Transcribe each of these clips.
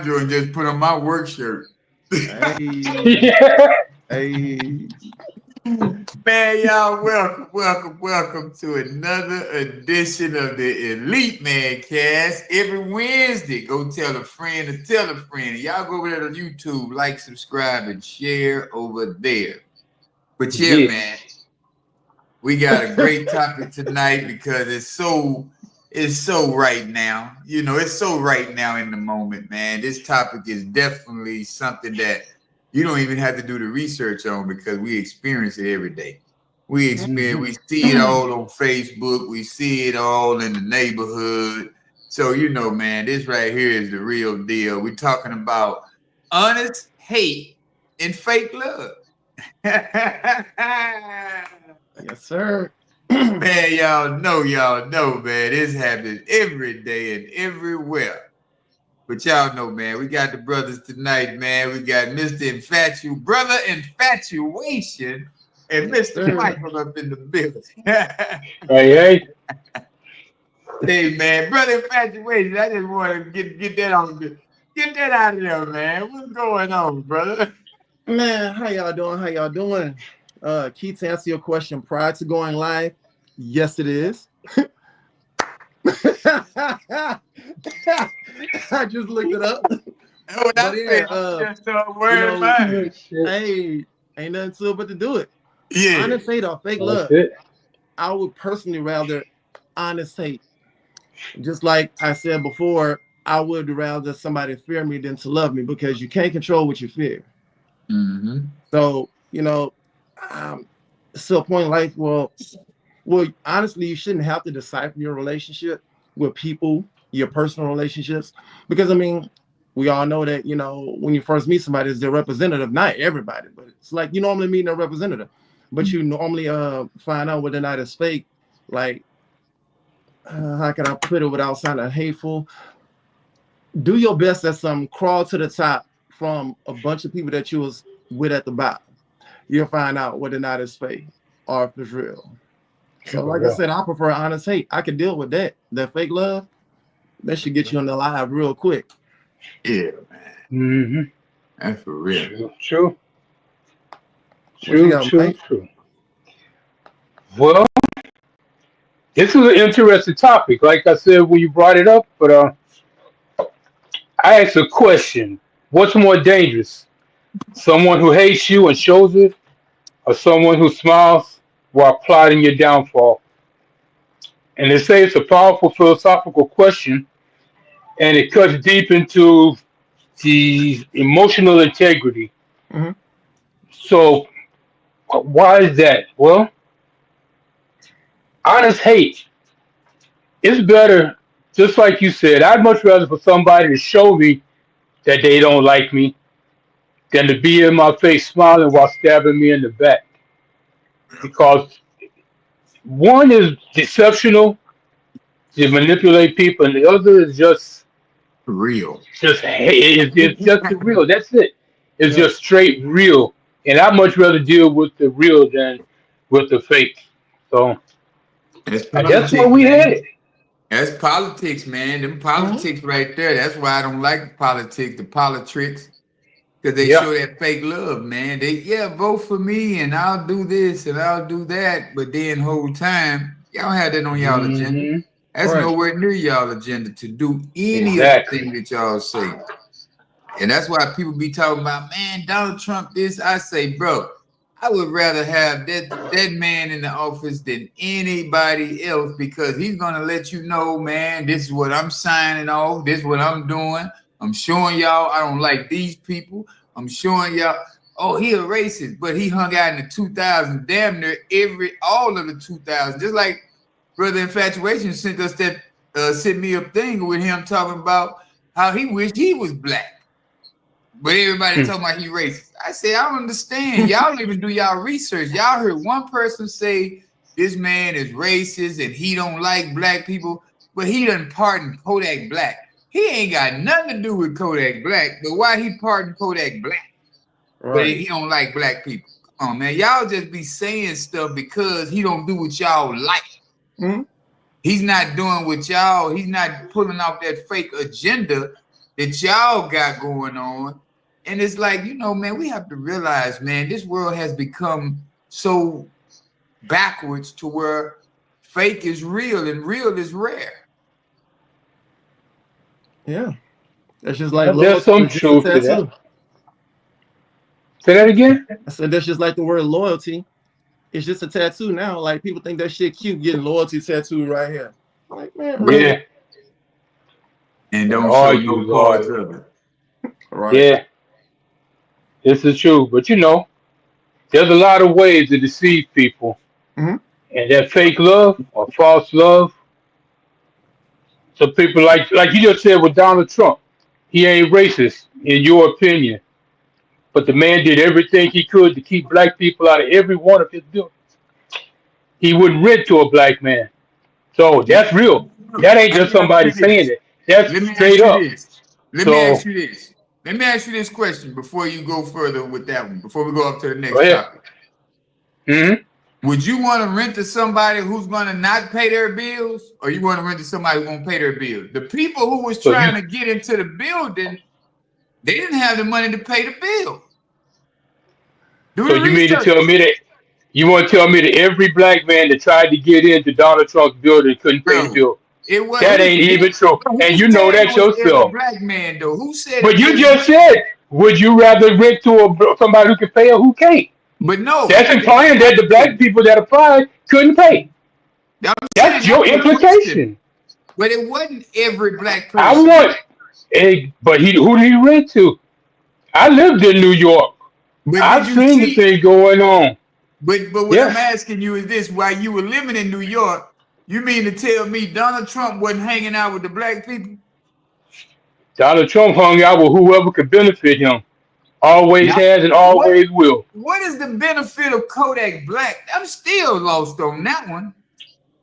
Alejandro and just put on my work shirt. Hey, hey. Man, y'all, welcome to another edition of the Elite Mancast. Every Wednesday, go tell a friend to tell a friend. Y'all go over there to YouTube, like, subscribe, and share over there. But yeah, man, we got a great topic tonight because it's so right now. You know, it's so right now in the moment, man. This topic is definitely something that you don't even have to do the research on because we experience it every day. We see it all on Facebook. We see it all in the neighborhood. So, you know, man, this right here is the real deal. We're talking about honest hate and fake love. Yes, sir. Man, y'all know, man, this happens every day and everywhere. But y'all know, man, we got the brothers tonight, man. We got Mr. Brother Infatuation, and Mr. Michael up in the building. Hey. Hey, man, Brother Infatuation, I just want to get that out of there, man. What's going on, brother? Man, how y'all doing? Keith, to answer your question prior to going live, yes, it is. I just looked it up. Oh, that's hey, ain't nothing to it but to do it. Yeah. Honest hate or fake love. I would personally rather honest hate. Just like I said before, I would rather somebody fear me than to love me because you can't control what you fear. Mm-hmm. So, you know, to a point like, well, honestly, you shouldn't have to decipher your relationship with people, your personal relationships, because I mean, we all know that, you know, when you first meet somebody, it's their representative, not everybody, but it's like you normally meet a representative, but you normally find out whether or not it's fake. Like, how can I put it without sounding hateful? Do your best at some crawl to the top from a bunch of people that you was with at the bottom. You'll find out whether or not it's fake or if it's real. So, like I said, I prefer honest hate. I can deal with that. That fake love, that should get you on the live real quick. Yeah, man. Mm-hmm. That's for real. True. Well, this is an interesting topic. Like I said when you brought it up, but I asked a question. What's more dangerous? Someone who hates you and shows it, or someone who smiles while plotting your downfall? And they say it's a powerful philosophical question, and it cuts deep into the emotional integrity. Mm-hmm. So, why is that? Well, honest hate is better, just like you said. I'd much rather for somebody to show me that they don't like me than to be in my face smiling while stabbing me in the back. Because one is deceptional, to manipulate people, and the other is just real. It's just the real. That's it. It's just straight real. And I'd much rather deal with the real than with the fake. So that's where we headed. That's politics, man. Them politics right there. That's why I don't like politics, the politics. Because they show that fake love, man. They vote for me and I'll do this and I'll do that. But then whole time, y'all have that on y'all agenda. That's nowhere near y'all agenda to do any of the things that y'all say. And that's why people be talking about, man, Donald Trump this. I say, bro, I would rather have that man in the office than anybody else because he's going to let you know, man, this is what I'm signing off. This is what I'm doing. I'm showing y'all I don't like these people. I'm showing y'all, oh, he a racist, but he hung out in the 2000s, damn near all of the 2000s. Just like Brother Infatuation sent me a thing with him talking about how he wished he was black. But everybody talking about he racist. I say, I don't understand. Y'all don't even do y'all research. Y'all heard one person say this man is racist and he don't like black people, but he done pardon Kodak Black. He ain't got nothing to do with Kodak Black, but why he pardoned Kodak Black? Right. But he don't like black people. Come on, man. Y'all just be saying stuff because he don't do what y'all like. Mm-hmm. He's not doing what y'all, he's not pulling off that fake agenda that y'all got going on. And it's like, man, we have to realize, man, this world has become so backwards to where fake is real and real is rare. Yeah. That's just like There's loyalty some is just a truth to that. tattoo. Say that again. I said that's just like the word loyalty. It's just a tattoo now. Like people think that shit cute, getting loyalty tattoo right here. I'm like, man, really? Yeah. And But don't are show you no parts loyal? of it. Right. Yeah, this is true. But there's a lot of ways to deceive people. Hmm. And that fake love or false love. So people like you just said with Donald Trump, he ain't racist in your opinion. But the man did everything he could to keep black people out of every one of his buildings. He wouldn't rent to a black man. So that's real. That ain't Let just me ask somebody you saying this. it. That's Let me ask straight you up. this. Let me ask So you this. Let me ask you this question before you go further with that one, before we go up to the go next ahead. topic. Hmm. Would you want to rent to somebody who's going to not pay their bills, or you want to rent to somebody who won't pay their bills? The people who was So you trying to get into the building, they didn't have the money to pay the bill. Do so the you mean to research. tell me that you want to tell me that every black man that tried to get into Donald Trump's building couldn't pay the Bro, bill? it was That ain't even true. who And you know said it that was every yourself. black man though? Who said But it you every just said, would you rather rent to somebody who can pay or who can't? but no, That's implying that the black people that applied couldn't pay. I'm saying That's that's your the question. implication. But it wasn't every black I person. want but who did he rent to? I lived in New York. But did I've you seen the see? thing going on. But what I'm Yes. asking you is this: while you were living in New York, you mean to tell me Donald Trump wasn't hanging out with the black people? Donald Trump hung out with whoever could benefit him. Always Now, has and what always will. what is the benefit of Kodak Black? I'm still lost on that one.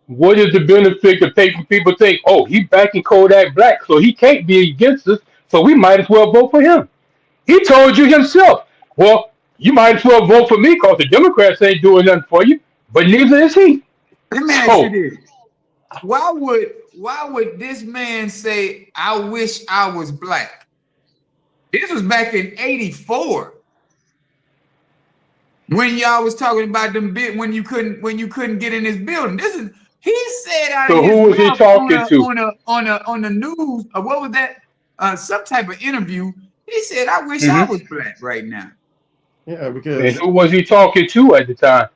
What is the benefit to people think, oh, he backing Kodak Black, so he can't be against us, so we might as well vote for him. He told you himself, well, you might as well vote for me because the Democrats ain't doing nothing for you, but neither is he. Let me ask you So, this: why would this man say, "I wish I was black"? This was back in '84 when y'all was talking about them bit when you couldn't get in this building. This is he said out of so his who was he mouth on talking a to? on a on a on the news. What was that? Some type of interview. He said, "I wish I Hmm. was black right now." Yeah, And because who was he talking to at the time?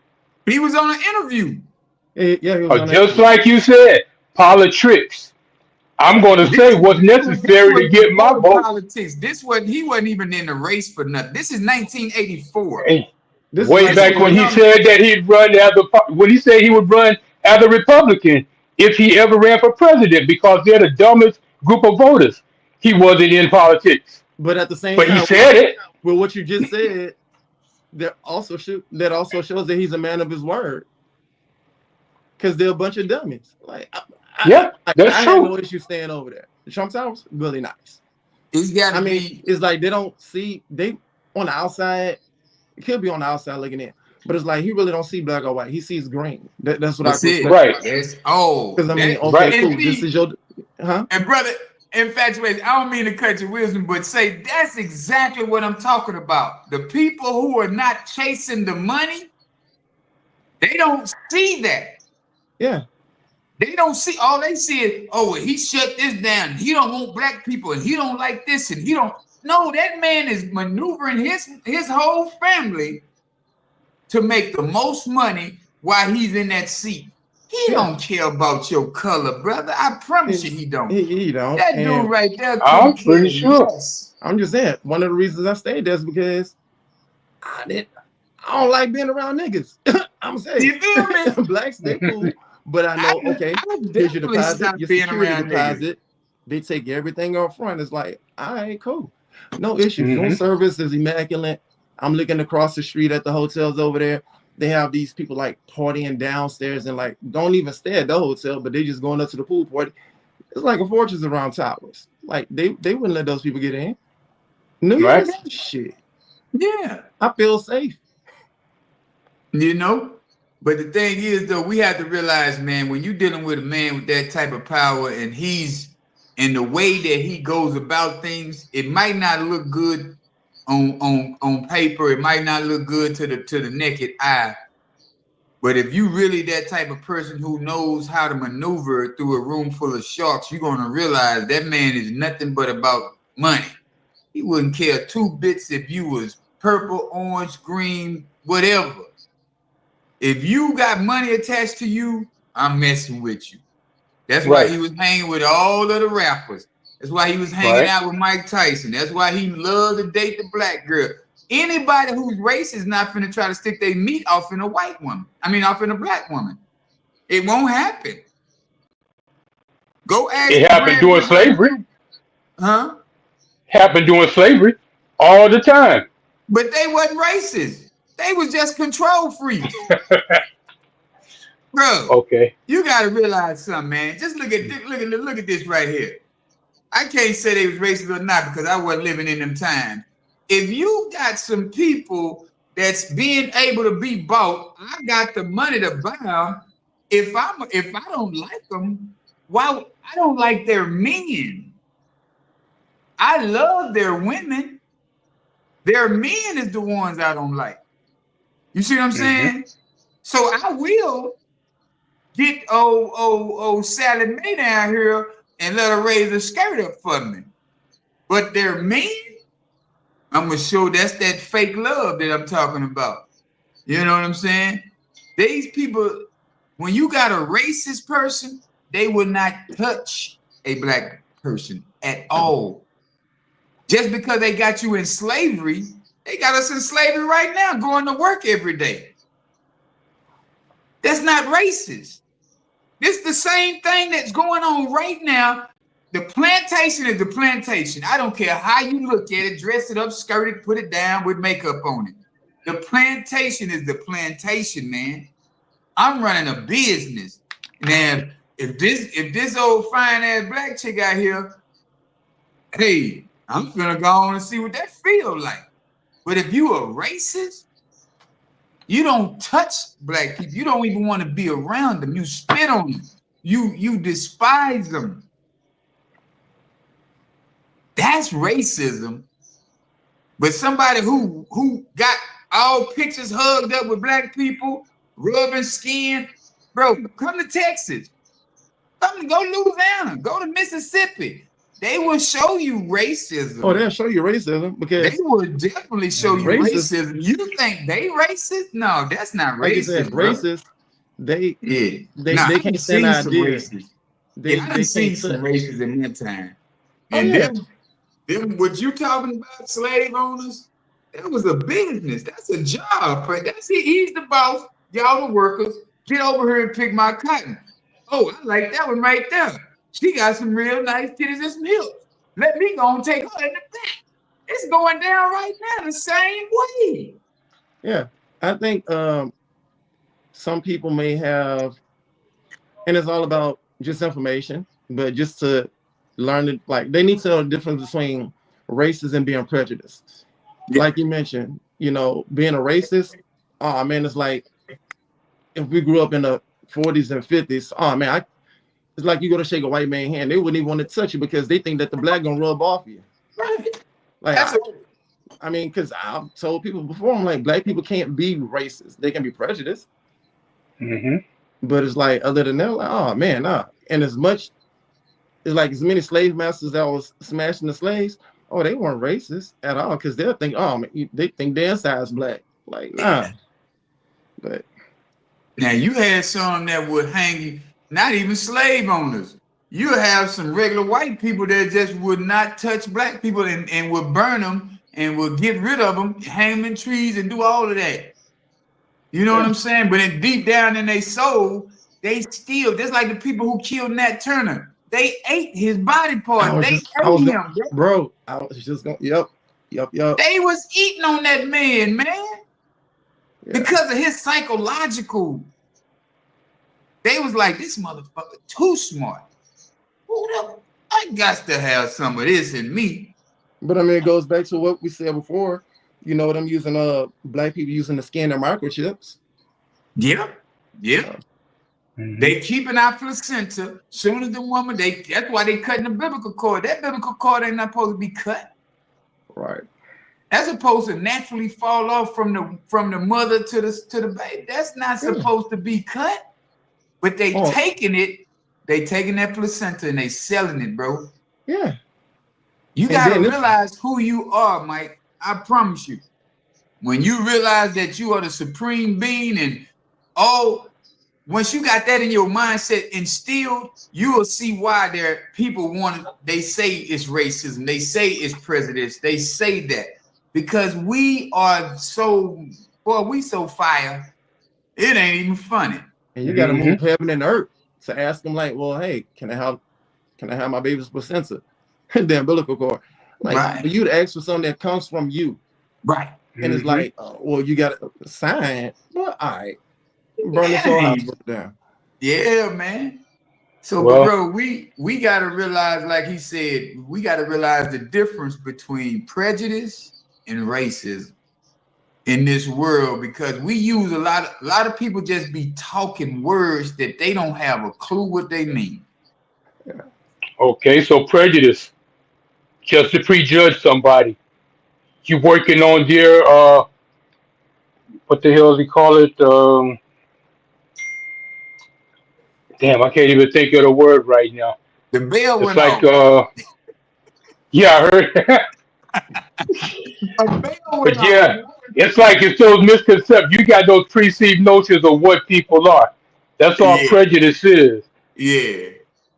He was on an interview. yeah, he was on that Just interview. like you said, politics. I'm going to say This what's this was this necessary to was get my before vote. politics. He wasn't even in the race for nothing. This is 1984. And This is way like This back was when saying, he young. said that he'd run when he said he would run as a Republican if he ever ran for president because they're the dumbest group of voters. He wasn't in politics, but at the same but he time, said it. with what you just said, that also shows that he's a man of his word. Because they're a bunch of dummies. Like Yeah, that's I had true. no issue staying over there. The Trump Towers really nice. It's got I to mean, be. it's like they don't see they on the outside. It could be on the outside looking in, but it's like he really don't see black or white. He sees green. That's what I That's can it. respect. Right, That's Because I mean, that. okay, right. And cool. This is see, your, huh? and brother, infatuated. I don't mean to cut your wisdom, but say that's exactly what I'm talking about. The people who are not chasing the money, they don't see that. Yeah, They don't see. All they see is, oh, well, he shut this down. He don't want black people, and he don't like this, and he don't. No, that man is maneuvering his whole family to make the most money while he's in that seat. He yeah. don't care about your color, brother. I promise you, It's, he don't. he don't. That dude And right there I'm couldn't care pretty sure. less. I'm just saying, one of the reasons I stayed there is because I did. I don't like being around niggas. I'm saying, You feel me? blacks they cool, but I know okay. I Here's your definitely deposit, stopped your being security around niggas. deposit. They take everything up front. It's like, all right, cool. No issues. Room Hmm. service is immaculate. I'm looking across the street at the hotels over there. They have these people like partying downstairs and like don't even stay at the hotel, but they just going up to the pool party. It's like a fortress around towers. Like they wouldn't let those people get in. New Right. Year's shit. Yeah. I feel safe. You know? But the thing is, though, we have to realize, man, when you're dealing with a man with that type of power and he's and the way that he goes about things, it might not look good on paper. It might not look good to the naked eye. But if you really that type of person who knows how to maneuver through a room full of sharks, you're gonna realize that man is nothing but about money. He wouldn't care 2 bits if you was purple, orange, green, whatever. If you got money attached to you, I'm messing with you. That's why he was hanging with all of the rappers. That's why he was hanging out with Mike Tyson. That's why he loved to date the black girl. Anybody who's racist is not finna try to stick their meat off in a white woman. I mean, off in a black woman. It won't happen. Go ask. It happened during slavery. Huh? Happened during slavery all the time. But they wasn't racist. They was just control freaks. Bro, okay. You gotta realize something, man. Just look at this right here. I can't say they was racist or not because I wasn't living in them times. If you got some people that's being able to be bought, I got the money to buy them. If I don't like them, why? I don't like their men. I love their women. Their men is the ones I don't like. You see what I'm saying? So I will get old Sally Mae down here and let her raise a skirt up for me. But their men, I'm gonna show that's that fake love that I'm talking about. You know what I'm saying? These people, when you got a racist person, they will not touch a black person at all. Just because they got you in slavery, they got us in slavery right now, going to work every day. That's not racist. This is the same thing that's going on right now. The plantation is the plantation. I don't care how you look at it, dress it up, skirt it, put it down with makeup on it. The plantation is the plantation, man. I'm running a business. Now, if this old fine ass black chick out here, hey, I'm gonna go on and see what that feel like. But if you a racist, you don't touch black people. You don't even want to be around them. You spit on them. You despise them. That's racism. But somebody who got all pictures hugged up with black people, rubbing skin, bro, come to Texas. Go to Louisiana. Go to Mississippi. They will show you racism. Oh, they'll show you racism because they will definitely show you racism. You think they racist? No, that's not like racist. Said, racist. They can't stand ideas. They seen some racists in that time. And them what you talking about, slave owners? That was a business. That's a job. He's the boss. Y'all the workers. Get over here and pick my cotton. Oh, I like that one right there. She got some real nice titties and some hips. Let me go and take her in the back. It's going down right now the same way. Yeah, I think some people may have, and it's all about just information, but just to learn it, like they need to know the difference between racist and being prejudiced. Yeah. Like you mentioned, being a racist, oh man, it's like if we grew up in the 40s and 50s, oh man, it's like you go to shake a white man's hand, they wouldn't even want to touch you because they think that the black gonna rub off you. Right. Like I mean, because I've told people before, I'm like, black people can't be racist. They can be prejudiced. But it's like, other than that, like, oh man, nah. And as many slave masters that was smashing the slaves, oh, they weren't racist at all because they'll think, oh, man, they think their inside's black. Like, nah. But now you had some that would hang you, not even slave owners. You have some regular white people that just would not touch black people and would burn them and would get rid of them, hang them in trees and do all of that. You know what I'm saying? But deep down in their soul, they still, just like the people who killed Nat Turner, they ate his body part. They ate him. Bro, I was just going, yep. They was eating on that man. Because of his psychological. They was like, this motherfucker too smart. I got to have some of this in me. But I mean, it goes back to what we said before. Them using black people using the scan and microchips. Yeah. They keeping our placenta. Soon as the woman, that's why they cutting the biblical cord. That biblical cord ain't not supposed to be cut. Right. That's supposed to naturally fall off from the mother to the baby. That's not supposed to be cut. But they taking that placenta and they selling it, bro. Yeah. You gotta realize who you are, Mike. I promise you. When you realize that you are the supreme being and once you got that in your mindset instilled, you will see why they say it's racism. They say it's prejudice. They say that because we are so fire. It ain't even funny. And you got to move heaven and earth to ask them, like, well, hey, can I have my baby's placenta? The umbilical cord. Like, for you to ask for something that comes from you. Right. And it's like, well, you got to sign. Well, all right. Burn this whole house down. Yeah, man. So, bro, we got to realize, like he said, we got to realize the difference between prejudice and racism in this world, because we use a lot of people just be talking words that they don't have a clue what they mean. Yeah. Okay, so prejudice, just to prejudge somebody. You working on their what the hell does he call it? Damn, I can't even think of the word right now. The bell it's went like off. Yeah, I heard. But yeah, it's like it's those misconceptions. You got those preconceived notions of what people are. That's all prejudice is. Yeah.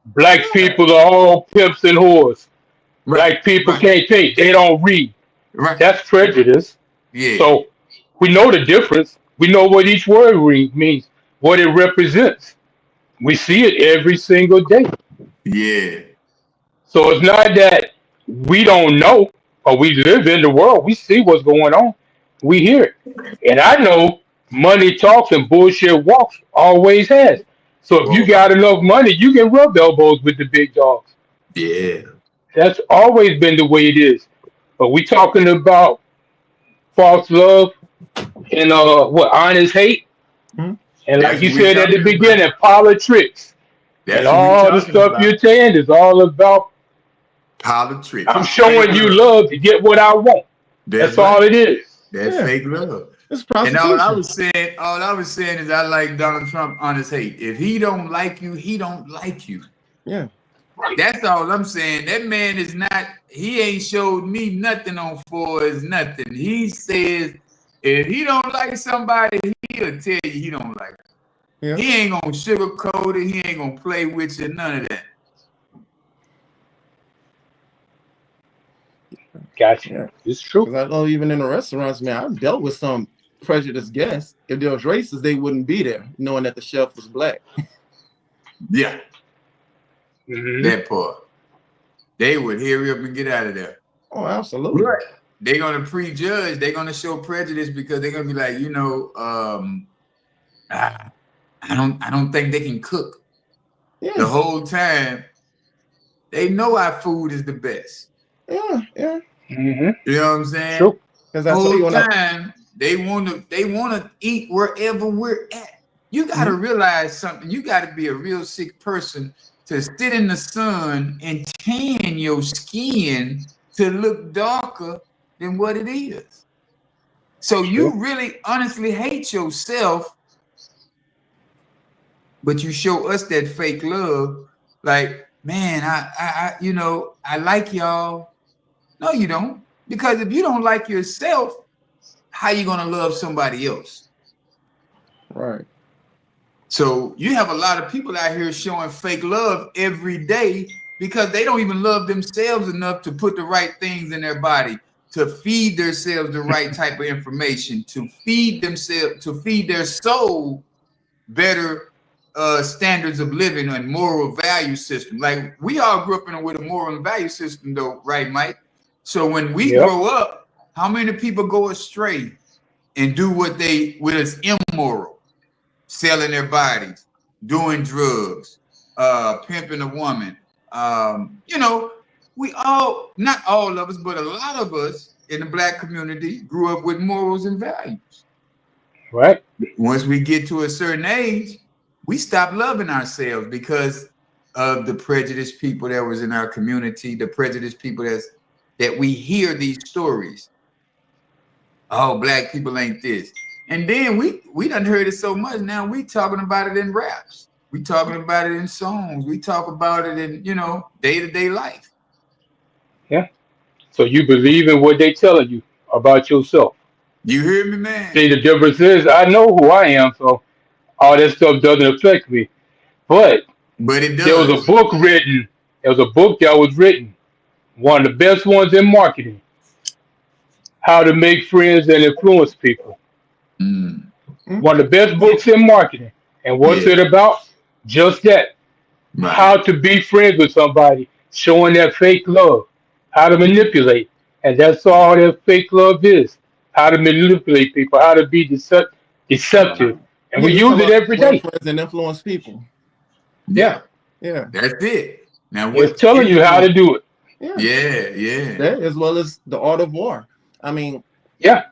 Black people are all pimps and whores. Black people can't think. They don't read. Right. That's prejudice. Yeah. So we know the difference. We know what each word means, what it represents. We see it every single day. Yeah. So it's not that we don't know, or we live in the world. We see what's going on. We hear it. And I know money talks and bullshit walks, always has. So if you got enough money, you can rub elbows with the big dogs. Yeah. That's always been the way it is. But we talking about false love and honest hate. Mm-hmm. And like you said at the beginning, politics. And all the stuff you're saying is all about politics. I'm showing you love to get what I want. That's all it is. That's fake love. It's prostitution. And all I was saying is I like Donald Trump honest hate. If he don't like you, he don't like you. Yeah. That's all I'm saying. That man is not, he ain't showed me nothing on Forbes, nothing. He says if he don't like somebody, he'll tell you he don't like it. Yeah. He ain't gonna sugarcoat it. He ain't gonna play with you. None of that. Gotcha. Yeah. It's true. I know even in the restaurants, man, I've dealt with some prejudiced guests. If there was racist, they wouldn't be there, knowing that the chef was black. Yeah. That part. They would hurry up and get out of there. Oh, absolutely. Right. They're gonna prejudge. They're gonna show prejudice because they're gonna be like, I don't think they can cook. Yeah. The whole time, they know our food is the best. Yeah, yeah. You know what I'm saying? True. The whole time they wanna eat wherever we're at. You gotta realize something. You gotta be a real sick person to sit in the sun and tan your skin to look darker than what it is. So you really honestly hate yourself, but you show us that fake love. Like, man, I like y'all. No, you don't. Because if you don't like yourself, how you gonna love somebody else? Right. So you have a lot of people out here showing fake love every day because they don't even love themselves enough to put the right things in their body, to feed themselves the right type of information, to feed themselves, to feed their soul better standards of living and moral value system. Like we all grew up with a moral and value system though, right, Mike? So when we grow up, how many people go astray and do what is immoral? Selling their bodies, doing drugs, pimping a woman. We all, not all of us, but a lot of us in the black community grew up with morals and values. Right. Once we get to a certain age, we stopped loving ourselves because of the prejudiced people that was in our community, the prejudiced people that we hear these stories. Oh, black people ain't this. And then we done heard it so much. Now we talking about it in raps. We talking about it in songs. We talk about it in, day-to-day life. Yeah. So you believe in what they telling you about yourself. You hear me, man? See, the difference is I know who I am, so all that stuff doesn't affect me. But But it there was a does. book written. There was a book that was written. One of the best ones in marketing. How to Make Friends and Influence People. Mm, One of the best books in marketing. And what's yeah, it about? Just that. right. How to be friends with somebody, showing that fake love, how to manipulate. And that's all that fake love is. How to manipulate people, how to be Right. deceptive. And Yeah, we it's use it about every to day. influence and influence people. Yeah. Yeah, Yeah, that's it. Now It's what telling you how to influence? do it. yeah. Yeah, yeah. That as well as the art of war. I mean, Yeah.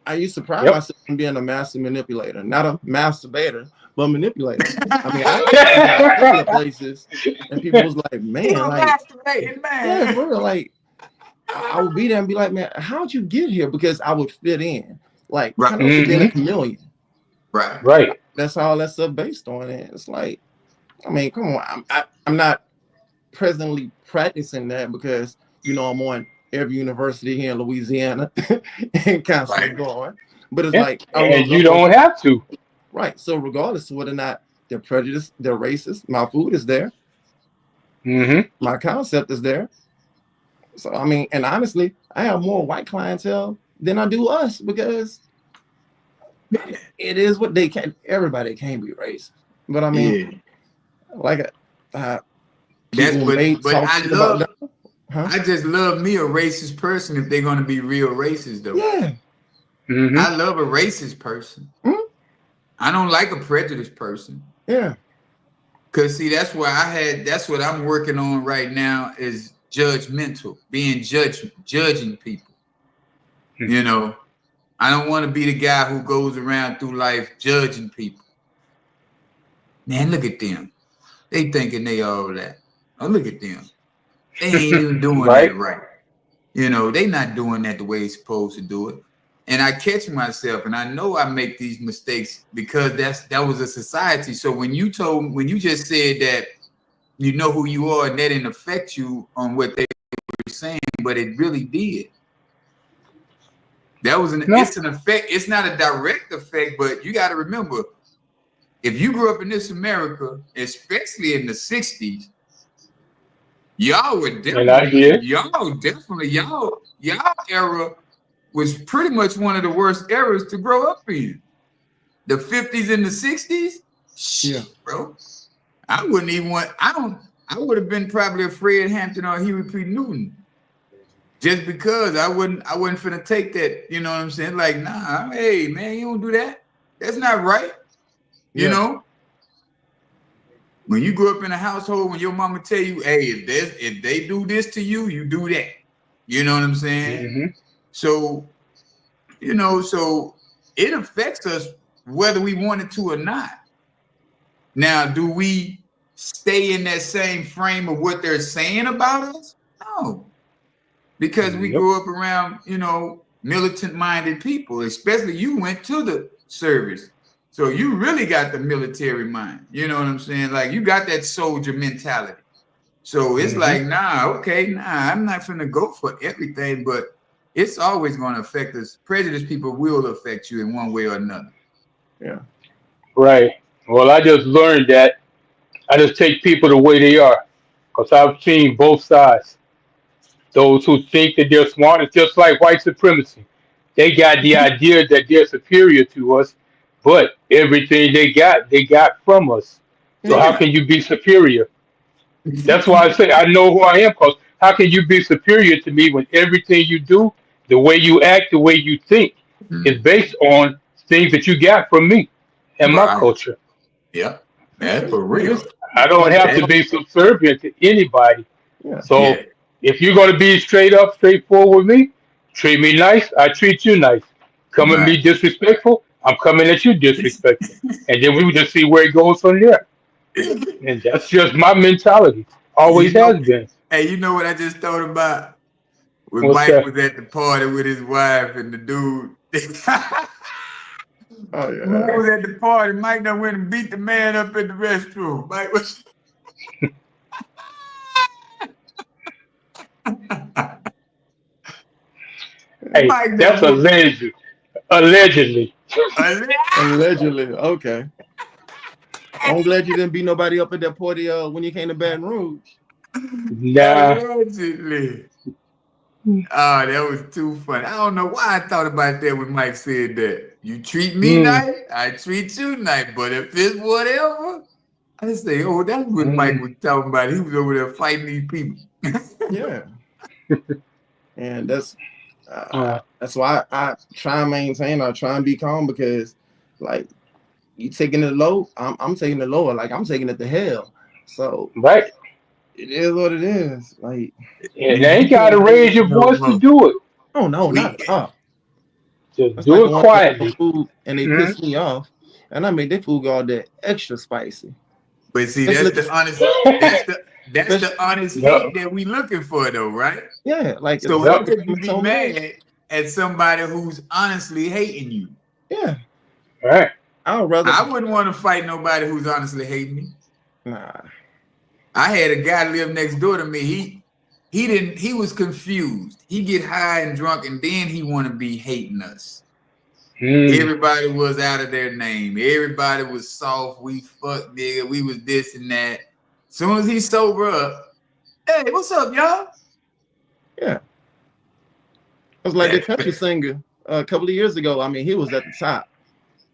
I used to pride Yep. myself in being a master manipulator, not a masturbator, but manipulator. I mean, I actually got plenty of places, and people was like, He "Man, a like, masturbating yeah, man. for real." Like, I would be there and be like, "Man, how'd you get here?" Because I would fit in, like, Right, kind of like being a hmm chameleon. right. Right. That's all that stuff based on. And it's like, I mean, come on, I'm not presently practicing that because I'm on every university here in Louisiana and constantly Right. going. But it's Yeah. like And you don't have to. right. So regardless of whether or not they're prejudiced, they're racist, my food is there, Hmm. my concept is there. So I mean, and honestly, I have more white clientele than I do us because it is what they can. Everybody can be racist, but I mean, Yeah. like That's people may but talk I shit about love that, huh? I just love me a racist person if they're gonna be real racist though. Yeah. Hmm. I love a racist person. Mhm. I don't like a prejudiced person. Yeah. Cause see, that's what I'm working on right now is judgmental, being judging people. You know, I don't want to be the guy who goes around through life judging people. Man, look at them. They thinking they all that. Oh, look at them. They ain't even doing Right. that right. They not doing that the way it's supposed to do it. And I catch myself, and I know I make these mistakes because that was a society. So when you just said that you know who you are and that didn't affect you on what they were saying, but it really did. No. It's an effect. It's not a direct effect, but you got to remember, if you grew up in this America, especially in the 60s, y'all were And I did. y'all era was pretty much one of the worst eras to grow up in. The 50s and the 60s, Yeah. shit, bro. I wouldn't even want, I would have been probably a Fred Hampton or Huey P. Newton. Just because I wasn't finna take that, you know what I'm saying? Like, nah, hey man, you don't do that. That's not right. You Yeah. know? When you grew up in a household when your mama tell you, hey, if they do this to you, you do that. You know what I'm saying? Hmm. So, so it affects us whether we want it to or not. Now, do we stay in that same frame of what they're saying about us? No. Because we Yep. grew up around, militant-minded people, especially you went to the service. So you really got the military mind. You know what I'm saying? Like you got that soldier mentality. So it's Hmm. like, I'm not finna go for everything, but it's always going to affect us. Prejudiced people will affect you in one way or another. Yeah. Right. Well, I just learned that I just take people the way they are because I've seen both sides. Those who think that they're smart, it's just like white supremacy. They got the idea that they're superior to us, but everything they got from us. So how Yeah. Yeah. can you be superior? That's why I say I know who I am. Because how can you be superior to me when everything you do, the way you act, the way you think, is Mm. based on things that you got from me and my Right. culture? Yeah. Yeah. That's for It's real. I don't like have to That, be subservient to anybody. yeah. yeah. So if you're going to be straight up, straightforward with me, treat me nice. I treat you nice. Come at Right. me disrespectful, I'm coming at you disrespectful, and then we would just see where it goes from there. And that's just my mentality. Always You know, has been. hey, you know what I just thought about? When What's Mike that? was at the party with his wife and the dude. Oh Mike yeah. was at the party. Mike done went and beat the man up in the restroom. Mike was. Hey, Mike that's done whooped. alleged. Allegedly. Allegedly. Okay. I'm glad you didn't beat nobody up at that party when you came to Baton Rouge. Nah. Allegedly. Oh, that was too funny. I don't know why I thought about that when Mike said that. You treat me Mm, nice, I treat you nice. But if it's whatever, I say, oh, that's what Mike mm, was talking about. He was over there fighting these people. Yeah. And uh, that's why I try and maintain. I try and be calm because, like, you taking it low, I'm taking it lower. Like I'm taking it to hell. So right. it is what it is. Like, And they We ain't got to can't do raise this your no voice to more. do it. oh no, We not at all. Just That's like do the it ones that order quietly. food and they Mm, piss me off, and I make their food all that extra spicy. But see, Especially, that's the that's especially, the honest no. hate that we looking for though, right? yeah, like if So somebody how Yep. could come you and be told me that, mad at somebody who's honestly hating you? yeah, Right. I would rather, I wouldn't want to fight nobody who's honestly hating me. nah, I had a guy live next door to me. He was confused. He get high and drunk and then he want to be hating us. Mm, Everybody was out of their name. Everybody was soft. We fuck nigga. We was this and that. Soon as he sober up, hey, what's up, y'all? yeah. It was like the That's country fair. singer a couple of years ago. I mean, he was at the top,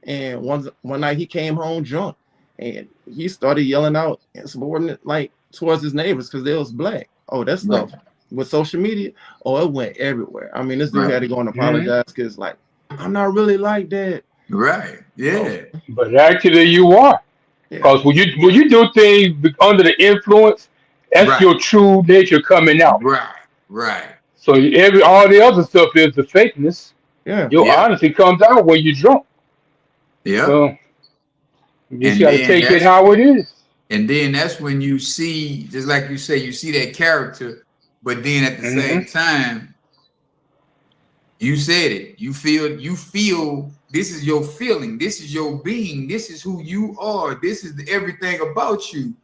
and one night he came home drunk, and he started yelling out insubordinate like towards his neighbors because they was black. Oh, that Right, stuff with social media, oh, it went everywhere. I mean, this dude right, had to go and mm. apologize because like I'm not really like that. right. So Yeah, But actually, you are. yeah, Because when you do things under the influence, that's right, your true nature coming out. right, right. So all the other stuff is the fakeness. yeah, Your Yep, honesty comes out when you're drunk. yep. So you just And got to then take it that's how it is. and then that's when you see, just like you say, you see that character, but then at the Hmm. same time, you said it. You feel this is your feeling, this is your being, this is who you are, this is everything about you.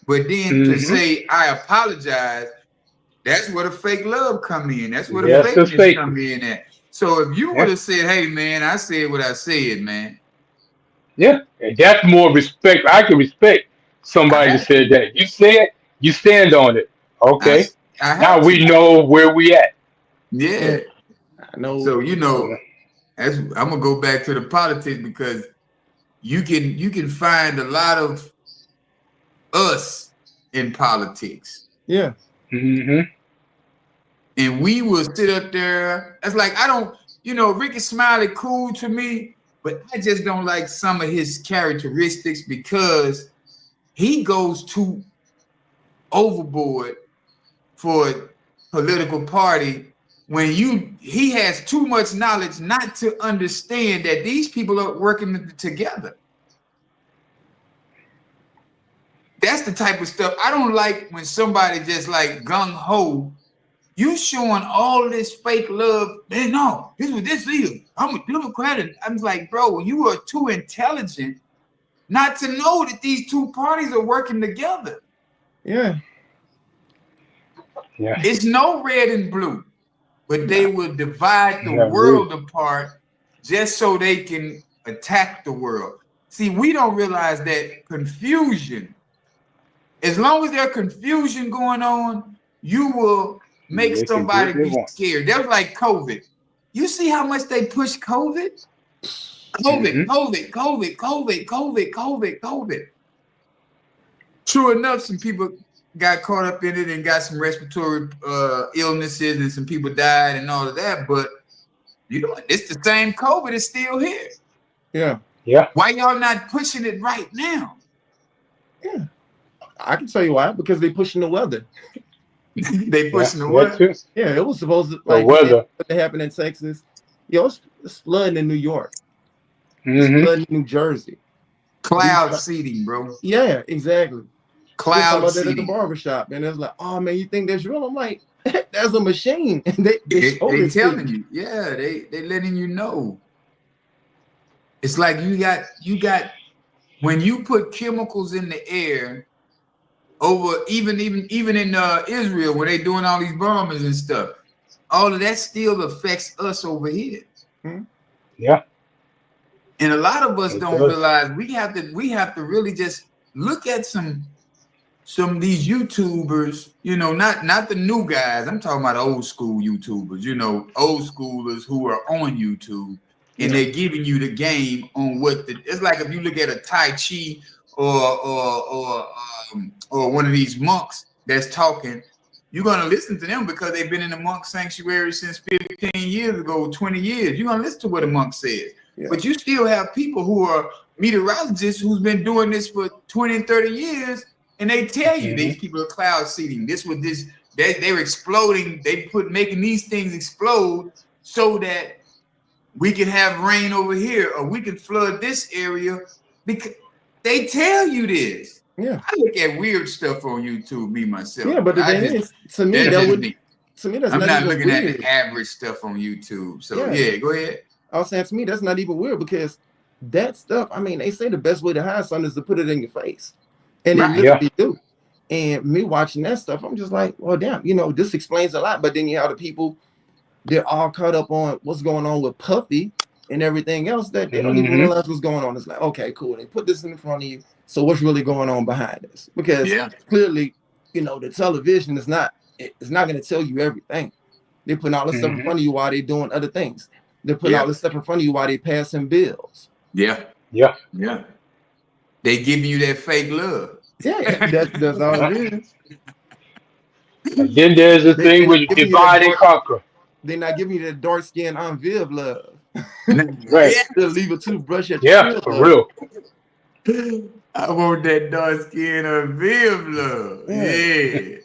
But then to Hmm. say I apologize, that's where the fake love come in. That's where the yeah, That's the fakeness come fakeness. in at. So if you would Yeah, have said, hey man, I said what I said, man, yeah. And that's more respect. I can respect I somebody that have said to. that. You said you stand on it. I Okay. I Now have we to. know where we at. Yeah. yeah. I know. So So, that's I'm gonna go back to the politics because you can find a lot of us in politics. Yeah, hmm. And we will sit up there. It's like I don't, Ricky Smiley cool to me, but I just don't like some of his characteristics because he goes too overboard for a political party when he has too much knowledge not to understand that these people are working together. That's the type of stuff I don't like when somebody just like gung ho. You showing all this fake love, man. No, this was this is. I'm a Democrat, and I'm like, bro, you are too intelligent not to know that these two parties are working together. yeah, Yeah. It's no red and blue, but they nah, will divide the I agree. world apart just so they can attack the world. See, we don't realize that confusion, as long as there's confusion going on, you will make They can do somebody what they be want. scared. That was like COVID. You see how much they push COVID? COVID, Hmm. COVID, COVID, COVID, COVID, COVID, COVID. True enough, some people got caught up in it and got some respiratory illnesses and some people died and all of that. But it's the same COVID is still here. yeah, Yeah. Why y'all not pushing it right now? yeah. I can tell you why because they pushing the weather. They Yeah. pushing the That what? too. Yeah, it was supposed to The like the day weather. what happened in Texas. Yo, it's flooding in New York. flooding New Jersey. Cloud seeding, bro. Yeah, exactly. They talk Cloud about that at the seeding. barbershop, and it's like, oh man, you think that's real? I'm like, that's a machine. And they showed They it to telling you. you, yeah, they letting you know. It's like you got when you put chemicals in the air over even in Israel where they doing all these bombings and stuff, all of that still affects us over here. Yeah. And a lot of us It don't does. realize we have to really just look at some of these YouTubers, not the new guys. I'm talking about old school YouTubers, old schoolers who are on YouTube and they're giving you the game on it's like if you look at a Tai Chi or one of these monks that's talking, you're gonna listen to them because they've been in the monk sanctuary since 15 years ago, 20 years. You're gonna listen to what a monk says. Yeah. But you still have people who are meteorologists who's been doing this for 20 and 30 years, and they tell you these people are cloud seeding. They're exploding. Making these things explode so that we can have rain over here or we can flood this area because they tell you this. Yeah. I look at weird stuff on YouTube, me myself. Yeah, but the thing is, to me, that's I'm not even looking weird. at the average stuff on YouTube. So yeah, go ahead. I was saying, to me, that's not even weird because that stuff, I mean, they say the best way to hide something is to put it in your face. And they literally do. And me watching that stuff, I'm just like, well, damn, this explains a lot. But then you have the people, they're all caught up on what's going on with Puffy and everything else that they don't even realize what's going on. It's like, okay, cool. They put this in front of you. So what's really going on behind this? Because clearly, the television it's not going to tell you everything. They're putting all this stuff in front of you while they're doing other things. They're putting all this stuff in front of you while they're passing bills. Yeah. They giving you that fake love. Yeah, that's all it is. And then there's the thing with divide and conquer. They're not giving you that dark skin on Viv love. Right. They'll leave a toothbrush at for real. I want that dark skin on Viv love. Yeah.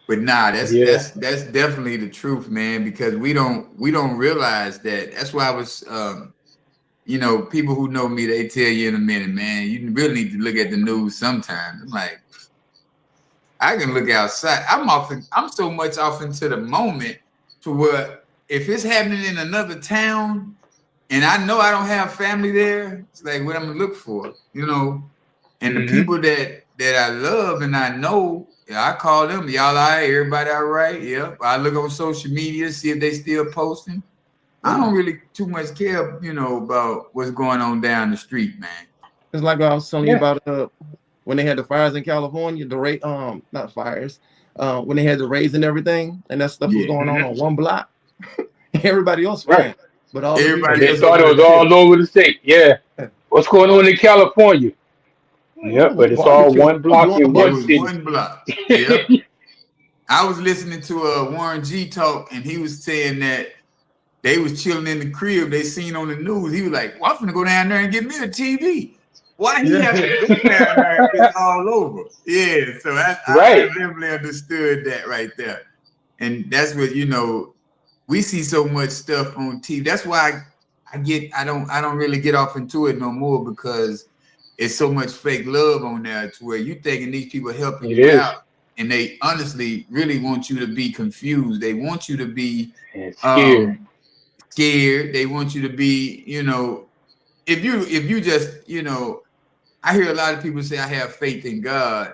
But nah, that's definitely the truth, man, because we don't realize that. That's why I was people who know me, they tell you in a minute, man, you really need to look at the news sometimes. I'm like, I can look outside. I'm so much off into the moment to where if it's happening in another town and I know I don't have family there, it's like what I'm gonna look for, and the people that I love and I know, I call them, y'all all right, everybody all right? Yep. I look on social media, see if they still posting. I don't really too much care, about what's going on down the street, man. It's like I was telling you about when they had the fires in California, not fires, when they had the raids and everything, and that stuff was going on one block. Everybody else ran, but they thought it was all over the state. Yeah, what's going on in California? Yeah, but it's all one block in one city. One block. Yep. I was listening to Warren G talk, and he was saying that they was chilling in the crib. They seen on the news. He was like, "Well, I'm gonna go down there and get me a TV." Why he have to go down there? It's all over. Yeah, so I definitely understood that right there, and that's what we see so much stuff on TV. That's why I don't really get off into it no more because it's so much fake love on there to where you thinking these people helping you out, and they honestly really want you to be confused. They want you to be scared. They want you to be, if you just, I hear a lot of people say I have faith in God,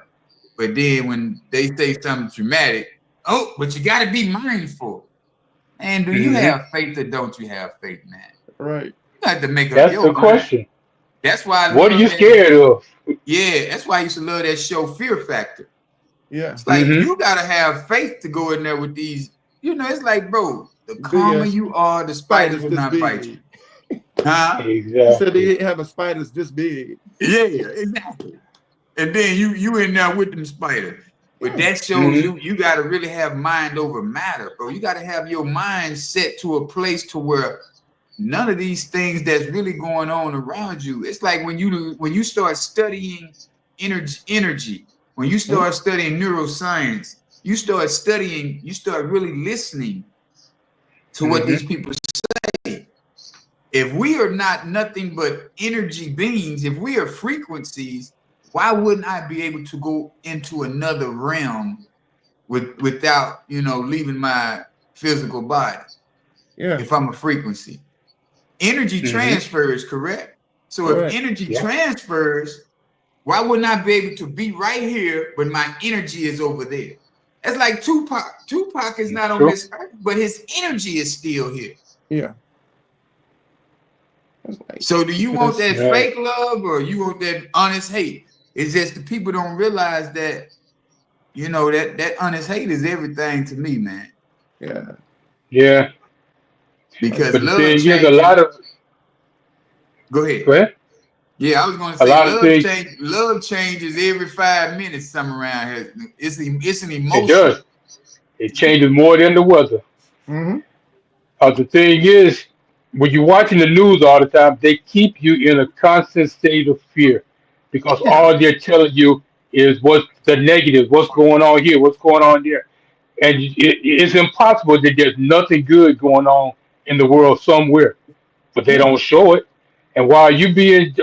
but then when they say something dramatic, but you got to be mindful. And do you have faith or don't you have faith, man? Right. You have to make up That's the question. That's why. What are you scared of? Yeah, that's why I used to love that show Fear Factor. Yeah. It's like you got to have faith to go in there with these, it's like, bro, the calmer you are, the spiders will not bite you. Huh? Exactly. So they have a spiders this big. Yeah, exactly. And then you in there with them spiders. But that shows you got to really have mind over matter, bro. You got to have your mind set to a place to where none of these things that's really going on around you. It's like when you start studying energy, when you start studying neuroscience, you start really listening to what these people say. if we are not nothing but energy beings, if we are frequencies, why wouldn't I be able to go into another realm without, leaving my physical body? Yeah. If I'm a frequency, energy transfers, correct? So if Correct. energy transfers, why wouldn't I be able to be right here, but my energy is over there? That's like Tupac. Tupac is not on this earth, but his energy is still here. Yeah. So do you want that fake love or you want that honest hate? It's just the people don't realize that, that honest hate is everything to me, man. Yeah. Yeah. Because But the love thing is, a changes. lot of Go ahead. go ahead. Yeah, I was going to A say lot of things love changes every 5 minutes. Some around here, it's an it emotion. does. It changes more than the weather. Mm-hmm. The thing is, when you're watching the news all the time, they keep you in a constant state of fear because Yeah, all they're telling you is what's the negative, what's going on here, what's going on there. And it's impossible that there's nothing good going on in the world somewhere, but they Yeah. don't show it. And while you being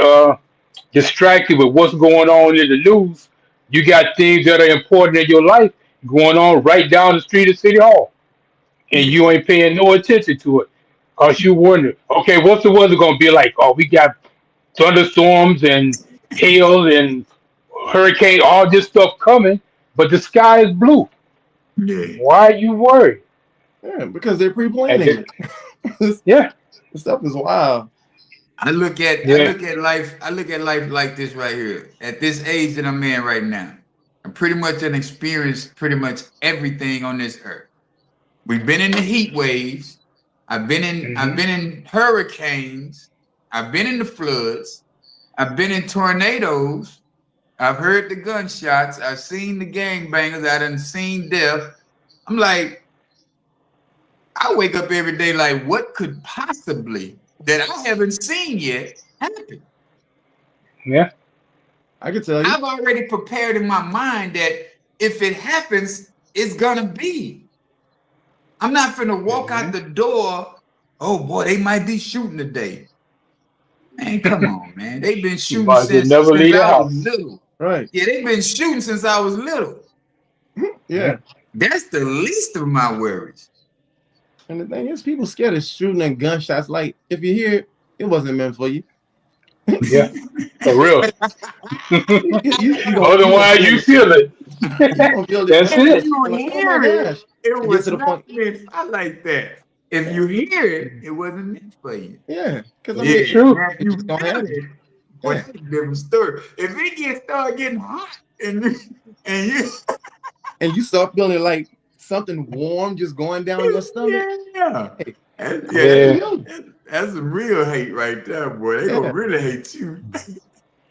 distracted with what's going on in the news, you got things that are important in your life going on right down the street of City Hall, and yeah, you ain't paying no attention to it because you wonder, okay, what's the weather going to be like? Oh, we got thunderstorms and hail and hurricane, all this stuff coming, but the sky is blue. yeah. Why are you worried? Yeah. Because they're And pre-planning then, it. yeah, This stuff is wild. I look at yeah, life. I look at life like this right here. At this age that I'm in right now, I'm pretty much an experienced pretty much everything on this earth. We've been in the heat waves. I've hmm been in hurricanes. I've been in the floods. I've been in tornadoes. I've heard the gunshots. I've seen the gangbangers. I done seen death. I'm like, I wake up every day like, what could possibly that I haven't seen yet happen? yeah, I can tell you. I've already prepared in my mind that if it happens, it's gonna be. I'm not finna walk hmm out the door. Oh boy, they might be shooting today. Man, come on, man. They've been you shooting might as well since never leave the I was house. little. Right. Yeah, they've been shooting since I was little. Yeah, Yeah. That's the least of my worries. And the thing is, people scared of shooting and gunshots. Like, if you hear it, it wasn't meant for you. yeah, for real. You gonna Otherwise, feel you it. feel it. You gonna feel it That's coming. If it. you You're like, oh my hear it, gosh. it It get was to the not point. meant for like that. If Yeah. you hear it, it wasn't meant for you. Yeah. Because I mean, It's Yeah. true. Now if it's you just gonna feel happen. it, well, Yeah. that's a different story. If it start getting hot and you And you start feeling like something warm just going down your stomach. yeah. Hey, That's Yeah. that's some real hate right there, boy. They gonna yeah. really hate you.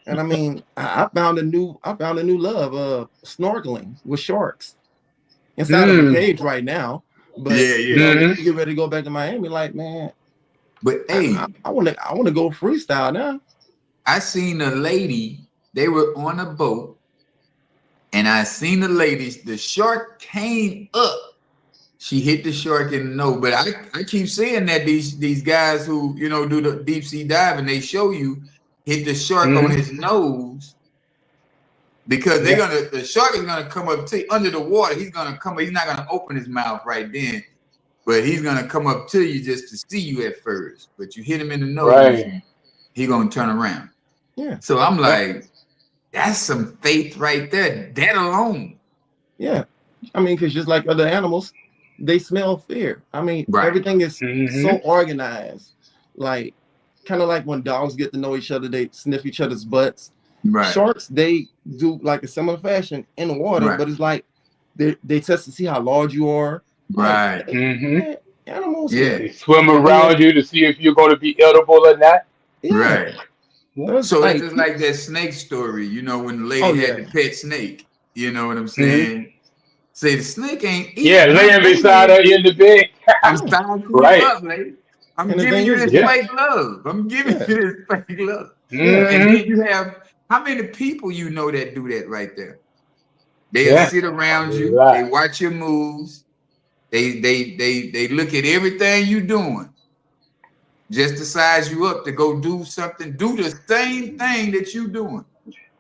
And I mean, I found a new love, snorkeling with sharks inside of a Mm. cage right now. But Yeah, yeah. when hmm we get ready to go back to Miami, like, man, But I hey, I want to I want to go freestyle now. I seen a lady, they were on a boat, and I seen the ladies, the shark came up. She hit the shark in the nose. But I keep saying that these guys who, do the deep sea diving, they show you hit the shark on hmm his nose because Yeah. the shark is gonna come up to you under the water. He's not gonna open his mouth right then, but he's gonna come up to you just to see you at first. But you hit him in the nose, Right. and he gonna turn around. Yeah, So I'm Yeah. like, that's some faith right there. That alone. yeah. I mean, because just like other animals, they smell fear. I mean, Right. everything is hmm so organized. Like, kind of like when dogs get to know each other, they sniff each other's butts. Right. Sharks, they do like a similar fashion in the water, Right. but it's like they test to see how large you are. Like, Right. hmm man, animals Yeah. can They swim go in there. around you to see if you're going to be edible or not. Yeah. Right. Yeah. So it's So it's like, just like that snake story, when the oh lady had yeah, the pet snake. You know what I'm hmm saying? Say the snake ain't Yeah, eating my laying beside her baby. in the bed. I'm yeah. sizing you Right. up, lady. I'm And the giving thing you is, this Yeah. fake love. I'm giving yeah, you this fake love. yeah, And hmm then you have how many people that do that right there? They'll Yeah. sit A around you, they lot. watch your moves, they look at everything you doing. just to size you up to go do something, do the same thing that you doing,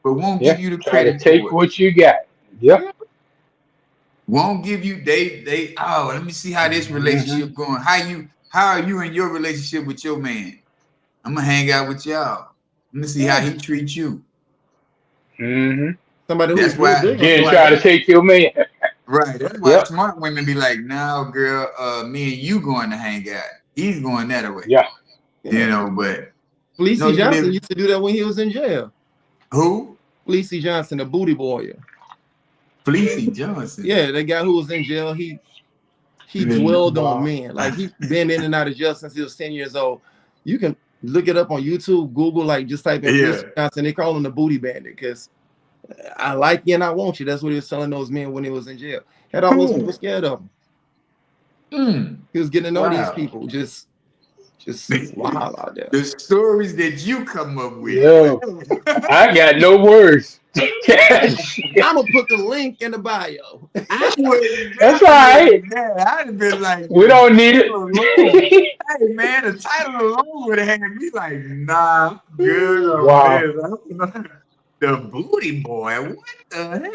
but won't Yeah. give you the Try to credit take for it. what you got. Yep. Yeah. Won't give you they oh, let me see how this Hmm. relationship going. How are you in your relationship with your man? I'm gonna hang out with y'all. Let me see how Yeah. he treats you. Hmm. Somebody That's who's real why big on Then shit like try to that. take your man. right. That's why Yep. smart women be like, now girl, me and you going to hang out. He's going that way. Yeah. You Yeah. know, but no, Fleecey you Johnson live used to do that when he was in jail. who? Fleecey Johnson, the booty boy. Fleecy Johnson. Yeah, the guy who was in jail, he Then- dwelled on Wow. men. Like he been in and out of jail since he was 10 years old. You can look it up on YouTube, Google, like just type in Yeah. Fleecey Johnson. They call him the booty bandit because I like you and I want you. That's what he was telling those men when he was in jail. Had all those people Cool. scared of him. Mm, He was getting to know these wow. people. Just wild out there. The stories that you come up with. Yeah. I got no words. I'm gonna put the link in the bio. I wouldn't That's all never right. been that. I'd have been like, We the don't need title alone. it. Hey man, the title alone would have had me like, nah, I'm good on Wow. this. The booty boy. What the hell?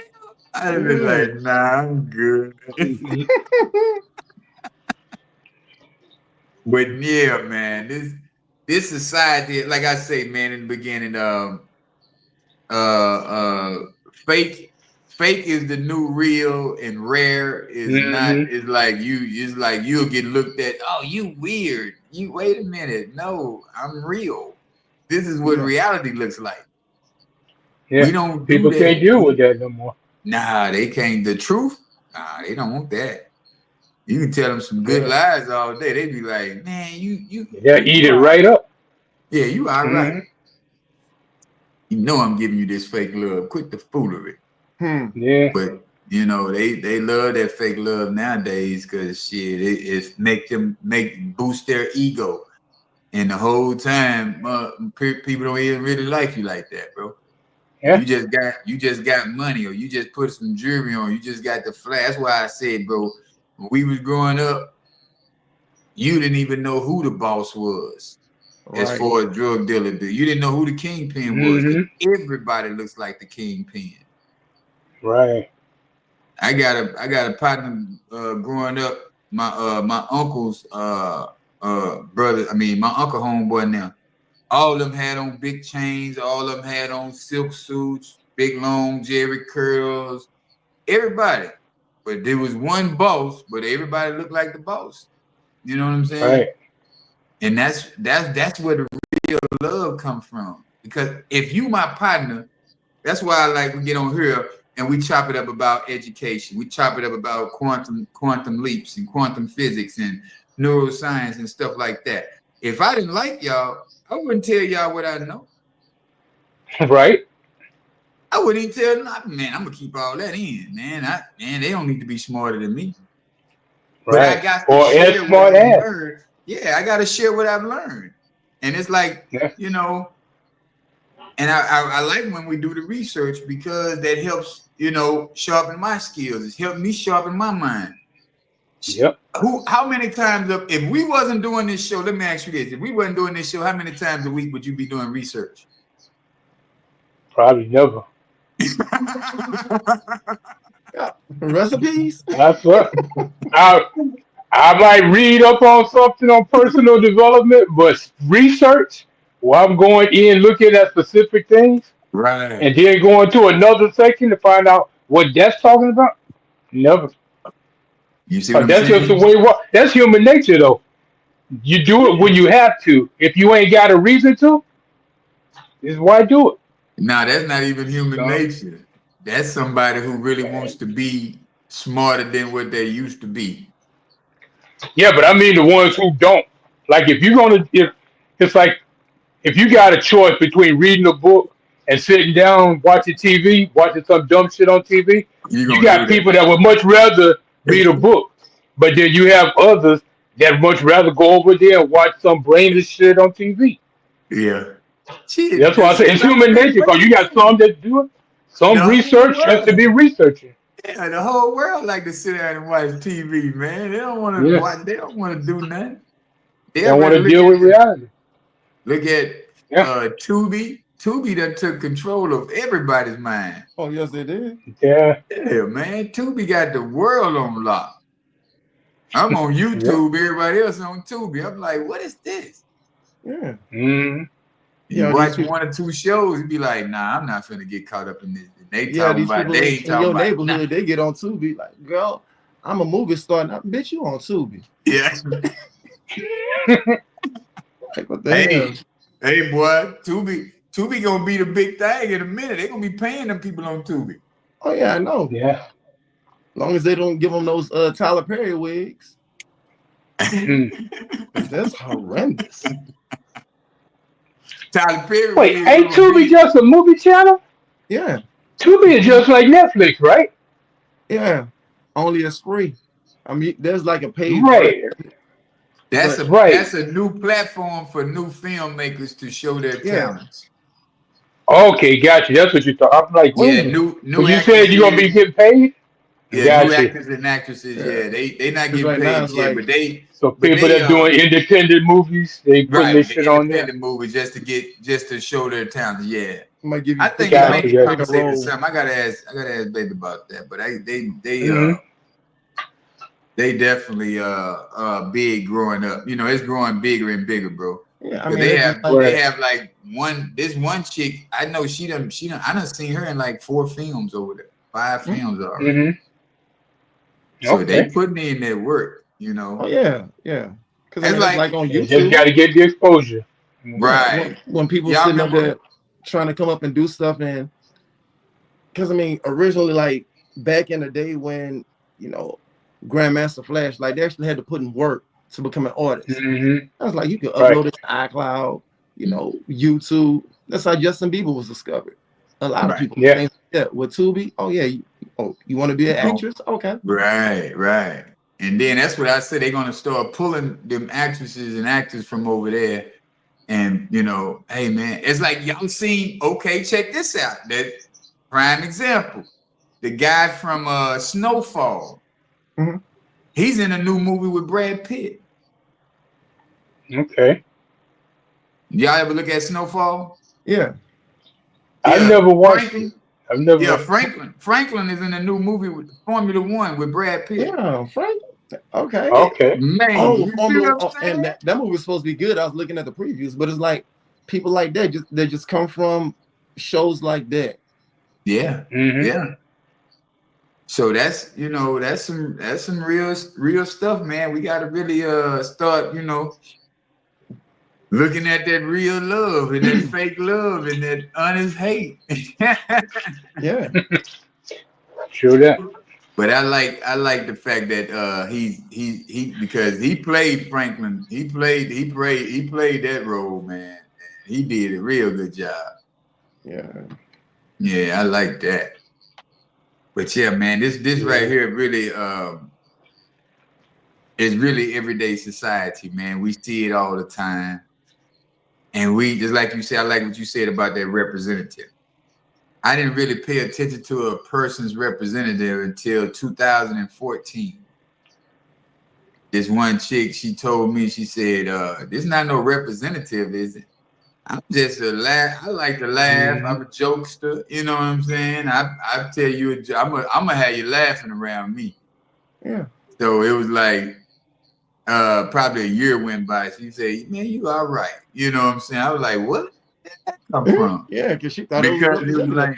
I'd have been Yeah. like, nah, I'm good. Mhm. But yeah, man, this society, like I say, man, in the beginning, uh fake is the new real, and rare is not. Mhm. It's like you'll get looked at, oh, you weird, you wait a minute, no, I'm real. This is what Yeah. reality looks like. Yeah. We don't do People can't that. deal with that no more. Nah, they can't. The truth, nah, they don't want that. You can tell them some good Yeah. lies all day, they be like, man, They'll eat you it all right. right up. Yeah, you all right. Hmm. You know I'm giving you this fake love, quit the foolery. Hmm. Yeah. But they love that fake love nowadays because shit, it make boost their ego, and the whole time people don't even really like you like that, bro. Yeah. You just got money, or you just put some jewelry on, you just got the flash. That's why I said, bro, when we was growing up, you didn't even know who the boss was as Right. far as drug dealer. You didn't know who the kingpin was because Hmm. everybody looks like the kingpin. Right. I got a partner growing up. My uncle's brother. I mean, my uncle homeboy now. All of them had on big chains. All of them had on silk suits, big long Jerry curls. Everybody, but there was one boss, but everybody looked like the boss. You know what I'm saying? Right. And that's where the real love comes from. Because if you my partner, that's why I like we get on here and we chop it up about education. We chop it up about quantum leaps and quantum physics and neuroscience and stuff like that. If I didn't like y'all, I wouldn't tell y'all what I know. Right. I wouldn't even tell them, man, I'm gonna keep all that in, man. Man, they don't need to be smarter than me. But I Right. got to Or as share what smart I've as. learned. Yeah, I got to share what I've learned. And it's like, Yeah. you know, and I like when we do the research because that helps, sharpen my skills. It's helped me sharpen my mind. Yep. How many times, if we wasn't doing this show, let me ask you this. If we wasn't doing this show, how many times a week would you be doing research? Probably never. Yeah. Recipes. That's what I I might read up on something on personal development, but research, while I'm going in looking at specific things Right. and then going to another section to find out what that's talking about, never. You see what 'Cause I'm that's just the saying? way that's human nature though. You do it when you have to. If you ain't got a reason to, is why do it. Now, that's not even human So, nature. That's somebody who really wants to be smarter than what they used to be. yeah, but I mean the ones who don't. Like if you're gonna if it's like if you got a choice between reading a book and sitting down watching TV, watching some dumb shit on TV, You're you gonna got do people that would much rather read a that. book. But then you have others that much rather go over there and watch some brainless shit on TV. Yeah. Shit, That's why I say it's human nature because you got some that do it. Some the whole research just to be world. researching. Yeah, the whole world like to sit down and watch TV, man. They don't want to Yeah. watch. They don't want to do nothing. They don't want to deal with reality. Look at Tubi. Tubi that took control of everybody's mind. Oh, yes, they did. Yeah. Yeah, man. Tubi got the world on lock. I'm on YouTube, everybody else on Tubi. I'm like, what is this? Yeah. Mm. You watch one or two shows, you be like, nah, I'm not finna get caught up in this. They talking about, they ain't talking your about neighborhood, they get on Tubi. Like, girl, I'm a movie star. Now, bitch, you on Tubi. Yeah. Like, what the hell? Hey, boy, Tubi gonna be the big thing in a minute. They gonna be paying them people on Tubi. Oh, yeah, I know. Yeah. As long as they don't give them those Tyler Perry wigs. That's horrendous. Tyler Perry. Wait, ain't Tubi just a movie channel? Yeah. Tubi is just like Netflix, right? Yeah. Only it's free. I mean, there's like a paid. Right. That's a new platform for new filmmakers to show their talents. Okay, gotcha. That's what you thought. I'm like, wait. New. You said you're gonna be getting paid? Yeah, new actors and actresses. Yeah, they not getting paid yet, but they. So people that doing independent movies, they put this shit on there. Independent movies just to show their talent. Yeah, might give you. I think it might be conversation something. I gotta ask Baby about that, but they definitely big growing up. You know, it's growing bigger and bigger, bro. Yeah, I mean, they have like this one chick. I know she done. I done seen her in like 4 films over there, 5 films already. Mm-hmm. So they putting in their work, you know. Oh yeah. Because it's like on YouTube. You just got to get the exposure, right? When people sitting up there trying to come up and do stuff, and because I mean, originally, like back in the day when Grandmaster Flash, like they actually had to put in work to become an artist. Mm-hmm. I was like, you could upload it to iCloud, YouTube. That's how Justin Bieber was discovered. A lot of people think that with Tubi. Oh yeah, you want to be an actress? Okay. Right. And then that's what I said. They're gonna start pulling them actresses and actors from over there. And hey man, it's like y'all seen. Okay, check this out. That prime example. The guy from Snowfall. Mm-hmm. He's in a new movie with Brad Pitt. Okay. Y'all ever look at Snowfall? Yeah. I've never watched it. I've never. Yeah, Franklin is in a new movie with Formula One with Brad Pitt. Yeah, Franklin. Okay. Man. And that movie was supposed to be good. I was looking at the previews, but it's like people like that just come from shows like that. Yeah. Mm-hmm. Yeah. So that's some real stuff, man. We got to really start looking at that real love and that fake love and that honest hate. Yeah. Sure that. But I like the fact that he because he played Franklin. He played that role, man. He did a real good job. Yeah. Yeah, I like that. But yeah, man, this right here really is really everyday society, man. We see it all the time. And we, just like you said, I like what you said about that representative. I didn't really pay attention to a person's representative until 2014. This one chick, she told me, she said, this is not no representative, is it? I'm just a laugh. I like to laugh. Mm-hmm. I'm a jokester. You know what I'm saying? I tell you, I'm gonna have you laughing around me. Yeah. So it was like probably a year went by. She said, "Man, you all right?" You know what I'm saying? I was like, "What? Where did that come from?" Yeah, because she thought it was like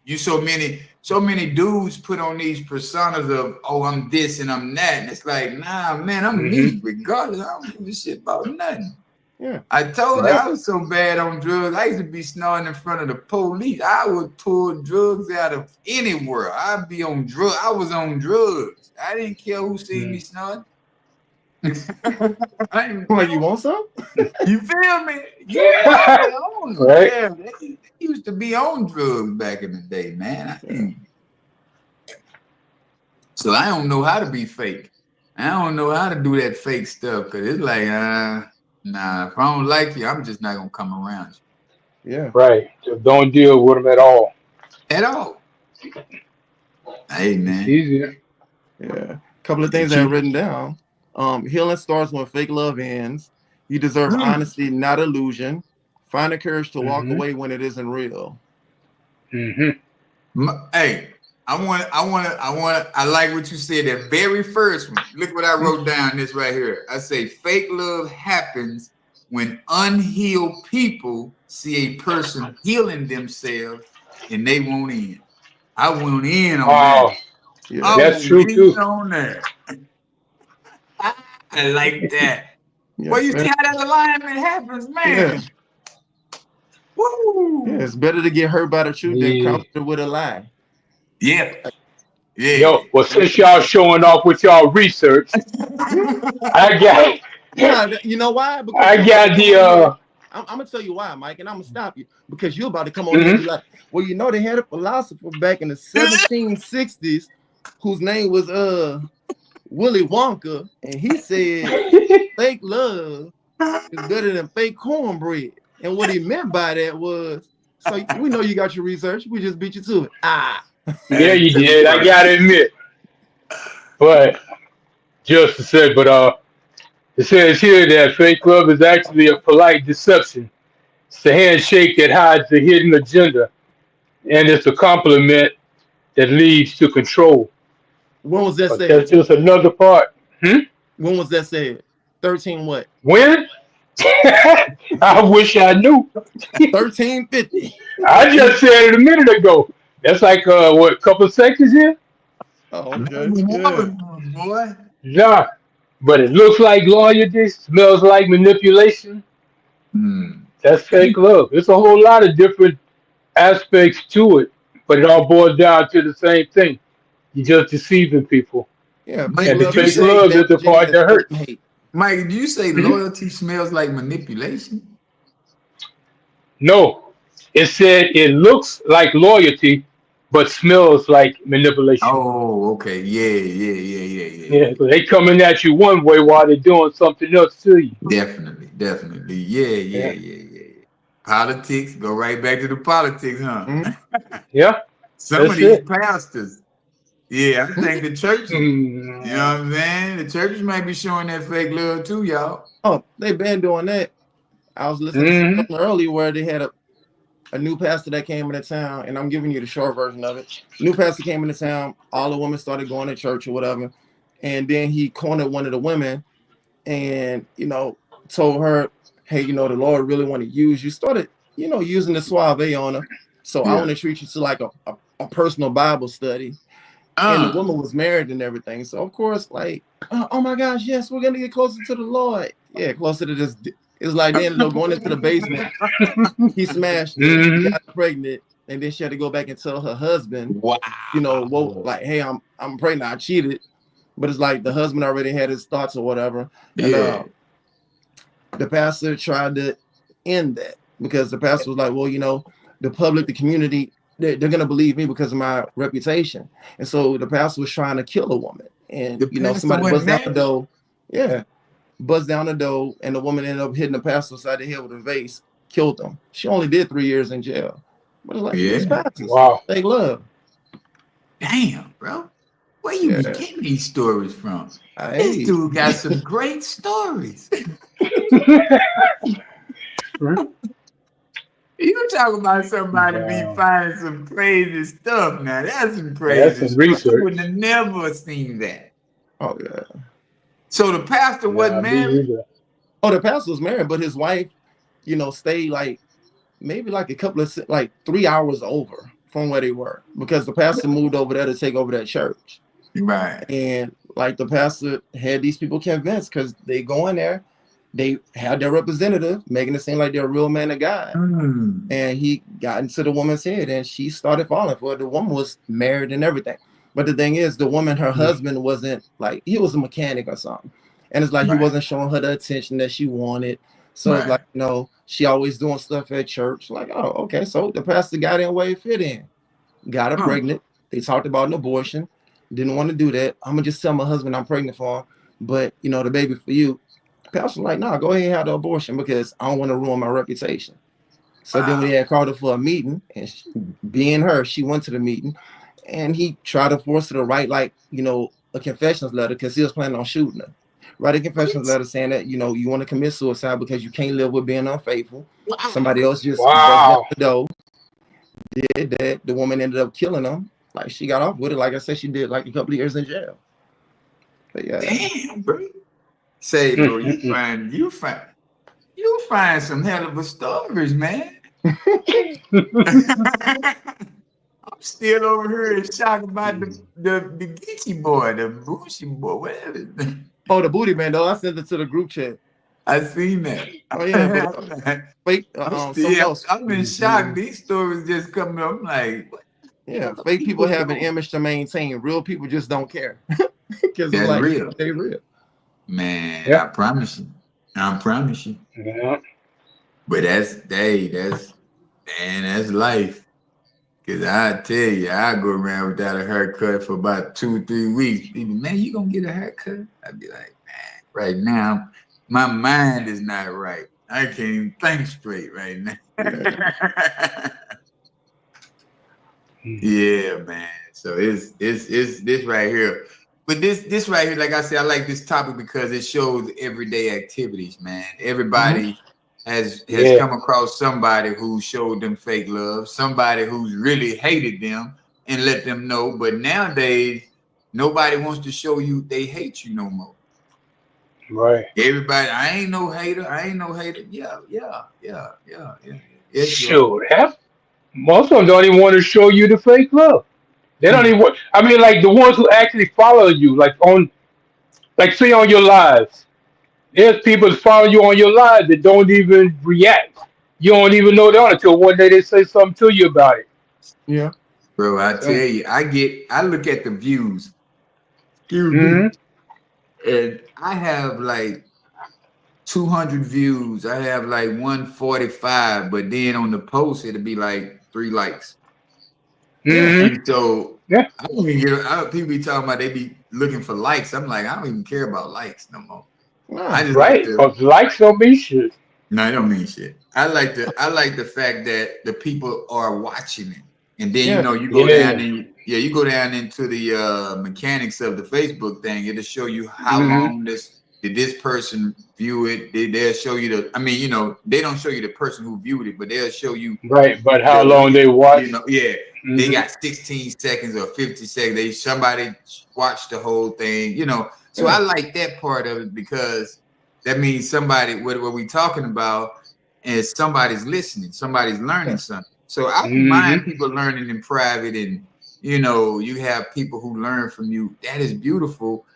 you so many dudes put on these personas of I'm this and I'm that, and it's like, nah, man, I'm me regardless. I don't give a shit about nothing. Yeah, I told you I was so bad on drugs. I used to be snorting in front of the police. I would pull drugs out of anywhere. I'd be on drugs. I was on drugs. I didn't care who seen me snorting. Like, you want some? You feel me? Yeah, right. Yeah, they used to be on drugs back in the day, man. So I don't know how to be fake. I don't know how to do that fake stuff because it's like, nah, if I don't like you, I'm just not gonna come around you. Yeah. Right. Just don't deal with them at all. At all. Hey, man. It's easier. Yeah. A couple of things I have written down. Healing starts when fake love ends. You deserve honesty, not illusion. Find the courage to walk Mm-hmm. away when it isn't real. Mm-hmm. Hey, I like what you said. That very first one. Look what I wrote down. This right here. I say, fake love happens when unhealed people see a person healing themselves and they won't in. I went in on that. Oh, Yeah. I that's went true in too. on that. I like that. Yeah. Well, you see how that alignment happens, Yeah. man. Woo! Yeah. It's better to get hurt by the truth than Yeah. comforted with a lie. Yeah, yeah. Yo, well, since y'all showing off with y'all research, I got, Nah, you know why? Because I you about to got come the on here. I'm gonna tell you why, Mike, and I'm gonna stop you because you're about to come on here and be mhm. like, well, you know, they had a philosopher back in the 1760s whose name was Willy Wonka, and he said fake love is better than fake cornbread. And what he meant by that was, so we know you got your research, we just beat you to it. Ah, Yeah, That's you too did. I funny. gotta admit, but just to say, but it says here that fake love is actually a polite deception. It's a handshake that hides the hidden agenda, and it's a compliment that leads to control. when was that But said? that's just another part. Hmm? When was that said? 13 what? When? I wish I knew. 1350. I just said it a minute ago. That's like what, a couple of seconds here? Oh, okay. Yeah. Boy. Yeah. But it looks like loyalty, smells like manipulation. Hmm. That's fake love. It's a whole lot of different aspects to it, but it all boils down to the same thing. You're just deceiving people. Yeah, fake Mike, And the did love you is fake just say love as is the damaging part as that fake hurts. hate. Mike, did you say Mhm. loyalty smells like manipulation? No, it said it looks like loyalty, but smells like manipulation. Oh, okay. Yeah. Yeah, 'cause they coming at you one way while they're doing something else to you. Definitely. Yeah, Yeah. Politics, go right back to the politics, huh? Mhm. yeah, Some of that's these it. pastors, yeah, I think the churches, you know Mm, what I'm saying? The churches might be showing that fake love too, y'all. Oh, they've been doing that. I was listening to mhm, something earlier where they had a new pastor that came into town, and I'm giving you the short version of it. New pastor came into town, all the women started going to church or whatever, and then he cornered one of the women and told her, hey, the Lord really want to use you. Started, using the suave on her. So I want Yeah. to treat you to like a personal Bible study. And the Uh, woman was married and everything. So of course, like, oh my gosh, yes, we're gonna get closer to the Lord. Yeah, closer to this. It's like they ended up going into the basement. He smashed her. She mhm. got pregnant, and then she had to go back and tell her husband, well, wow. like, hey, I'm pregnant. I cheated. But it's like the husband already had his thoughts or whatever. And Yeah. the pastor tried to end that because the pastor was like, well, the public, the community, they're going to believe me because of my reputation. And so the pastor was trying to kill a woman. And, The pastor somebody wasn't buzzed down the married. door. Yeah. Buzzed down the door. And the woman ended up hitting the pastor upside the head with a vase, killed him. She only did 3 years in jail. But it's like these Yeah. pastors, Wow. they love. Damn, bro. Where you be Yeah. getting these stories from? This Hey. dude got some great stories. You talk about somebody be Wow. finding some crazy stuff now. That's some That's crazy some stuff. I wouldn't research. have never seen that. Oh, yeah. So the pastor wasn't Nah, me married? either. Oh, the pastor was married, but his wife, stayed like maybe like a couple of like 3 hours over from where they were because the pastor moved over there to take over that church. Right. And like the pastor had these people convinced because they go in there, they had their representative making it seem like they're a real man of God. Mm. And he got into the woman's head and she started falling for it. The woman was married and everything. But the thing is, the woman, her Mm, husband wasn't like, he was a mechanic or something. And it's like he Right. wasn't showing her the attention that she wanted. So it's like, Right. she always doing stuff at church. Like, oh, okay. So the pastor got in where it fit in, got her Huh. pregnant. They talked about an abortion. Didn't want to do that. I'm gonna just tell my husband I'm pregnant for him, but the baby for you. Pastor like, no, go ahead and have the abortion because I don't want to ruin my reputation. So then when he Wow. had called her for a meeting, and being her, she went to the meeting, and he tried to force her to write like a confessions letter because he was planning on shooting her. write a confession letter saying that you want to commit suicide because you can't live with being unfaithful. Somebody else just busted down Wow. the door, did that. The woman ended up killing him. Like she got off with it. Like I said, she did like a couple of years in jail. But yeah, Damn, bro. Say, bro, you find some hell of a stories, man. I'm still over here in shock about the Geechee boy, the Bushi boy, whatever his name. oh, the booty man though. I sent it to the group chat. I seen that. Oh yeah, but fake. I'm Something still, else. I'm in shock. These stories just coming up. I'm like, what the Yeah, hell are fake people people have an doing? image to maintain. Real people just don't care because it's That's like real. they real. Man, Yeah. I promise you. I promise you. Yeah. But that's life. Cause I tell you, I go around without a haircut for about 2-3 weeks. People, man, you gonna get a haircut? I'd be like, man, right now, my mind is not right. I can't even think straight right now. Yeah. Yeah, man. So it's this right here. But this right here, like I said, I like this topic because it shows everyday activities, man. Mm-hmm. Everybody has Yeah. come across somebody who showed them fake love, somebody who's really hated them and let them know. But nowadays, nobody wants to show you they hate you no more. Right. Everybody, I ain't no hater. I ain't no hater. Yeah, yeah, yeah, yeah, yeah. Yes, you are. Shoot. Most of them don't even want to show you the fake love. They don't even want, I mean, like the ones who actually follow you, like say on your lives. There's people that follow you on your lives that don't even react. You don't even know that until one day they say something to you about it. Yeah. Bro, I tell Yeah. you, I look at the views. Excuse me. Mm-hmm. And I have like 200 views. I have like 145, but then on the post it'll be like 3 likes. Mm-hmm. And so Yeah. I don't even people be talking about they be looking for likes. I'm like, I don't even care about likes no more. I No. just like Right. to Because likes don't mean shit. no, it don't mean shit. I like the fact that the people are watching it. And then Yeah. you go down Yeah. and you go down into the mechanics of the Facebook thing. It'll show you how Mm-hmm. long did this person view it. They'll show you the. I mean, they don't show you the person who viewed it, but they'll show you Right. But how the. long they watch? Yeah, they Mm-hmm. got 16 seconds or 50 seconds. Somebody watched the whole thing. So I Yeah. like that part of it because that means somebody what we talking about is somebody's listening, somebody's learning Yeah. something. So I don't Mm-hmm. mind people learning in private, and you have people who learn from you. That is beautiful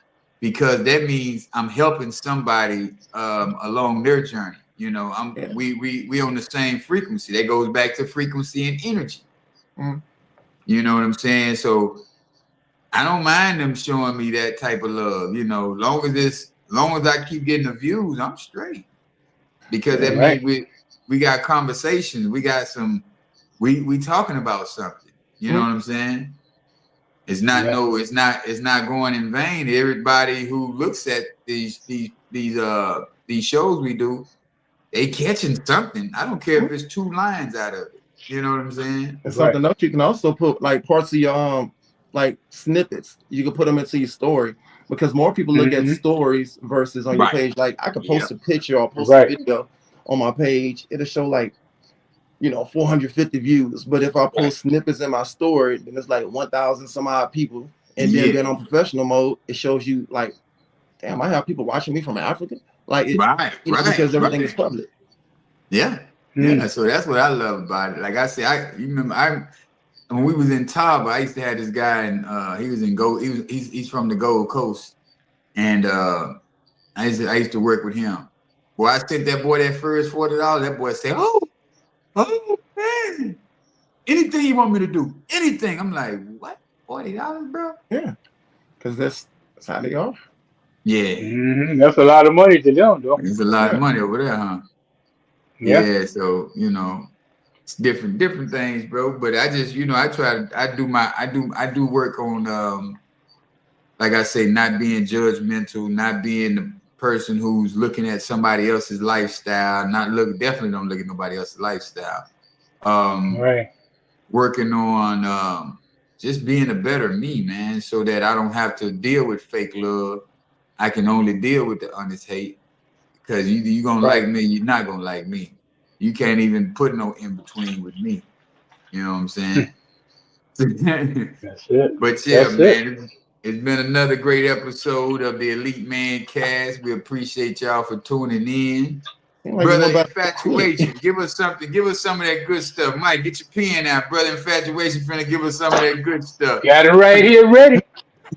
because that means I'm helping somebody along their journey. Yeah. We on the same frequency. That goes back to frequency and energy. Mm. You know what I'm saying? So I don't mind them showing me that type of love. Long as I keep getting the views, I'm straight. Because that Yeah. Right. means we got conversations. We got we talking about something. You know Mm. what I'm saying? It's not Yeah. no, it's not going in vain. Everybody who looks at these shows we do, they catching something. I don't care Mm. if it's 2 lines out of it. You know what I'm saying? And Right. something else you can also put like parts of your like snippets. You can put them into your story because more people look at Mm-hmm. stories versus on your Right. page. Like I could post Yep. a picture or post a Right. video on my page. It'll show like 450 views. But if I Right. post snippets in my story, then it's like 1,000 some odd people. And then Yeah. being on professional mode, it shows you like, damn, I have people watching me from Africa. Like it, Right. Right. because everything is Right. public. Yeah. Mm. Yeah. So that's what I love about it. Like I said, you remember when we was in Taba, I used to have this guy and he was in Gold. He's from the Gold Coast. And I used to work with him. Well, I sent that boy that first $40. That boy said, oh man, anything you want me to do, anything. I'm like, what? $40, bro? Yeah, because that's how they are. Yeah, Mm-hmm. That's a lot of money to them, though. it's a lot of Yeah. money over there, huh? Yeah. Yeah, so it's different things, bro. But I just, I do work on like I say, not being judgmental, not being the person who's looking at somebody else's lifestyle, definitely don't look at nobody else's lifestyle. Um, Right. Working on just being a better me, man, so that I don't have to deal with fake love. I can only deal with the honest hate because you gonna like me, you're not gonna like me. You can't even put no in between with me. You know what I'm saying? That's it. But yeah, That's it. man, it's been another great episode of the Elite Mancast. We appreciate y'all for tuning in. Seemed like it Brother went by quick. Infatuation, give us something. Give us some of that good stuff. Mike, get your pen out. Brother Infatuation finna give us some of that good stuff. Got it right here ready.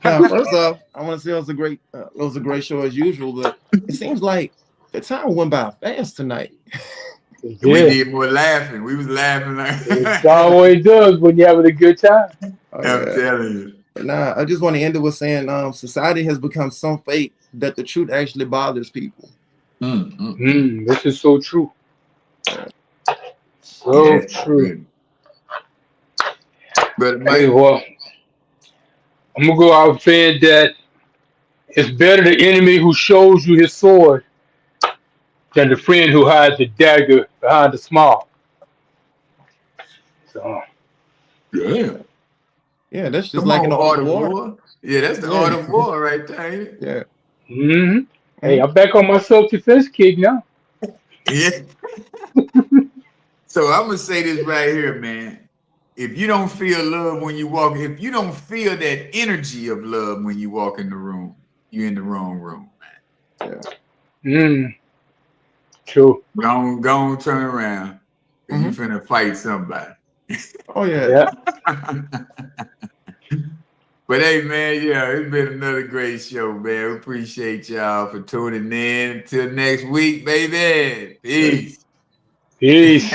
First off, I want to say it was a great show as usual, but it seems like the time went by fast tonight. We Yeah. did more laughing. We was laughing like It always does when you're having a good time. Oh, I'm yeah. telling you. But nah, I just want to end it with saying society has become so fake that the truth actually bothers people. This is so true. So Yeah, true. good. But Hey, Mike, well, I'm gonna go out saying that it's better the enemy who shows you his sword than the friend who hides the dagger behind the smile. So, yeah. Yeah, that's just Come like in on, the art Art of of war. War. Yeah, that's the Art Yeah, of War right there, ain't it? yeah. hey, I'm back on my self-defense kick now. Yeah. So I'm gonna say this right here, man. If you don't feel love when you walk, if you don't feel that energy of love when you walk in the room, you're in the wrong room, man. True. Go on, turn around. Cause you finna fight somebody. Oh yeah. Yeah. But hey, man, yeah, it's been another great show, man. We appreciate y'all for tuning in. Until next week, baby. Peace. Peace.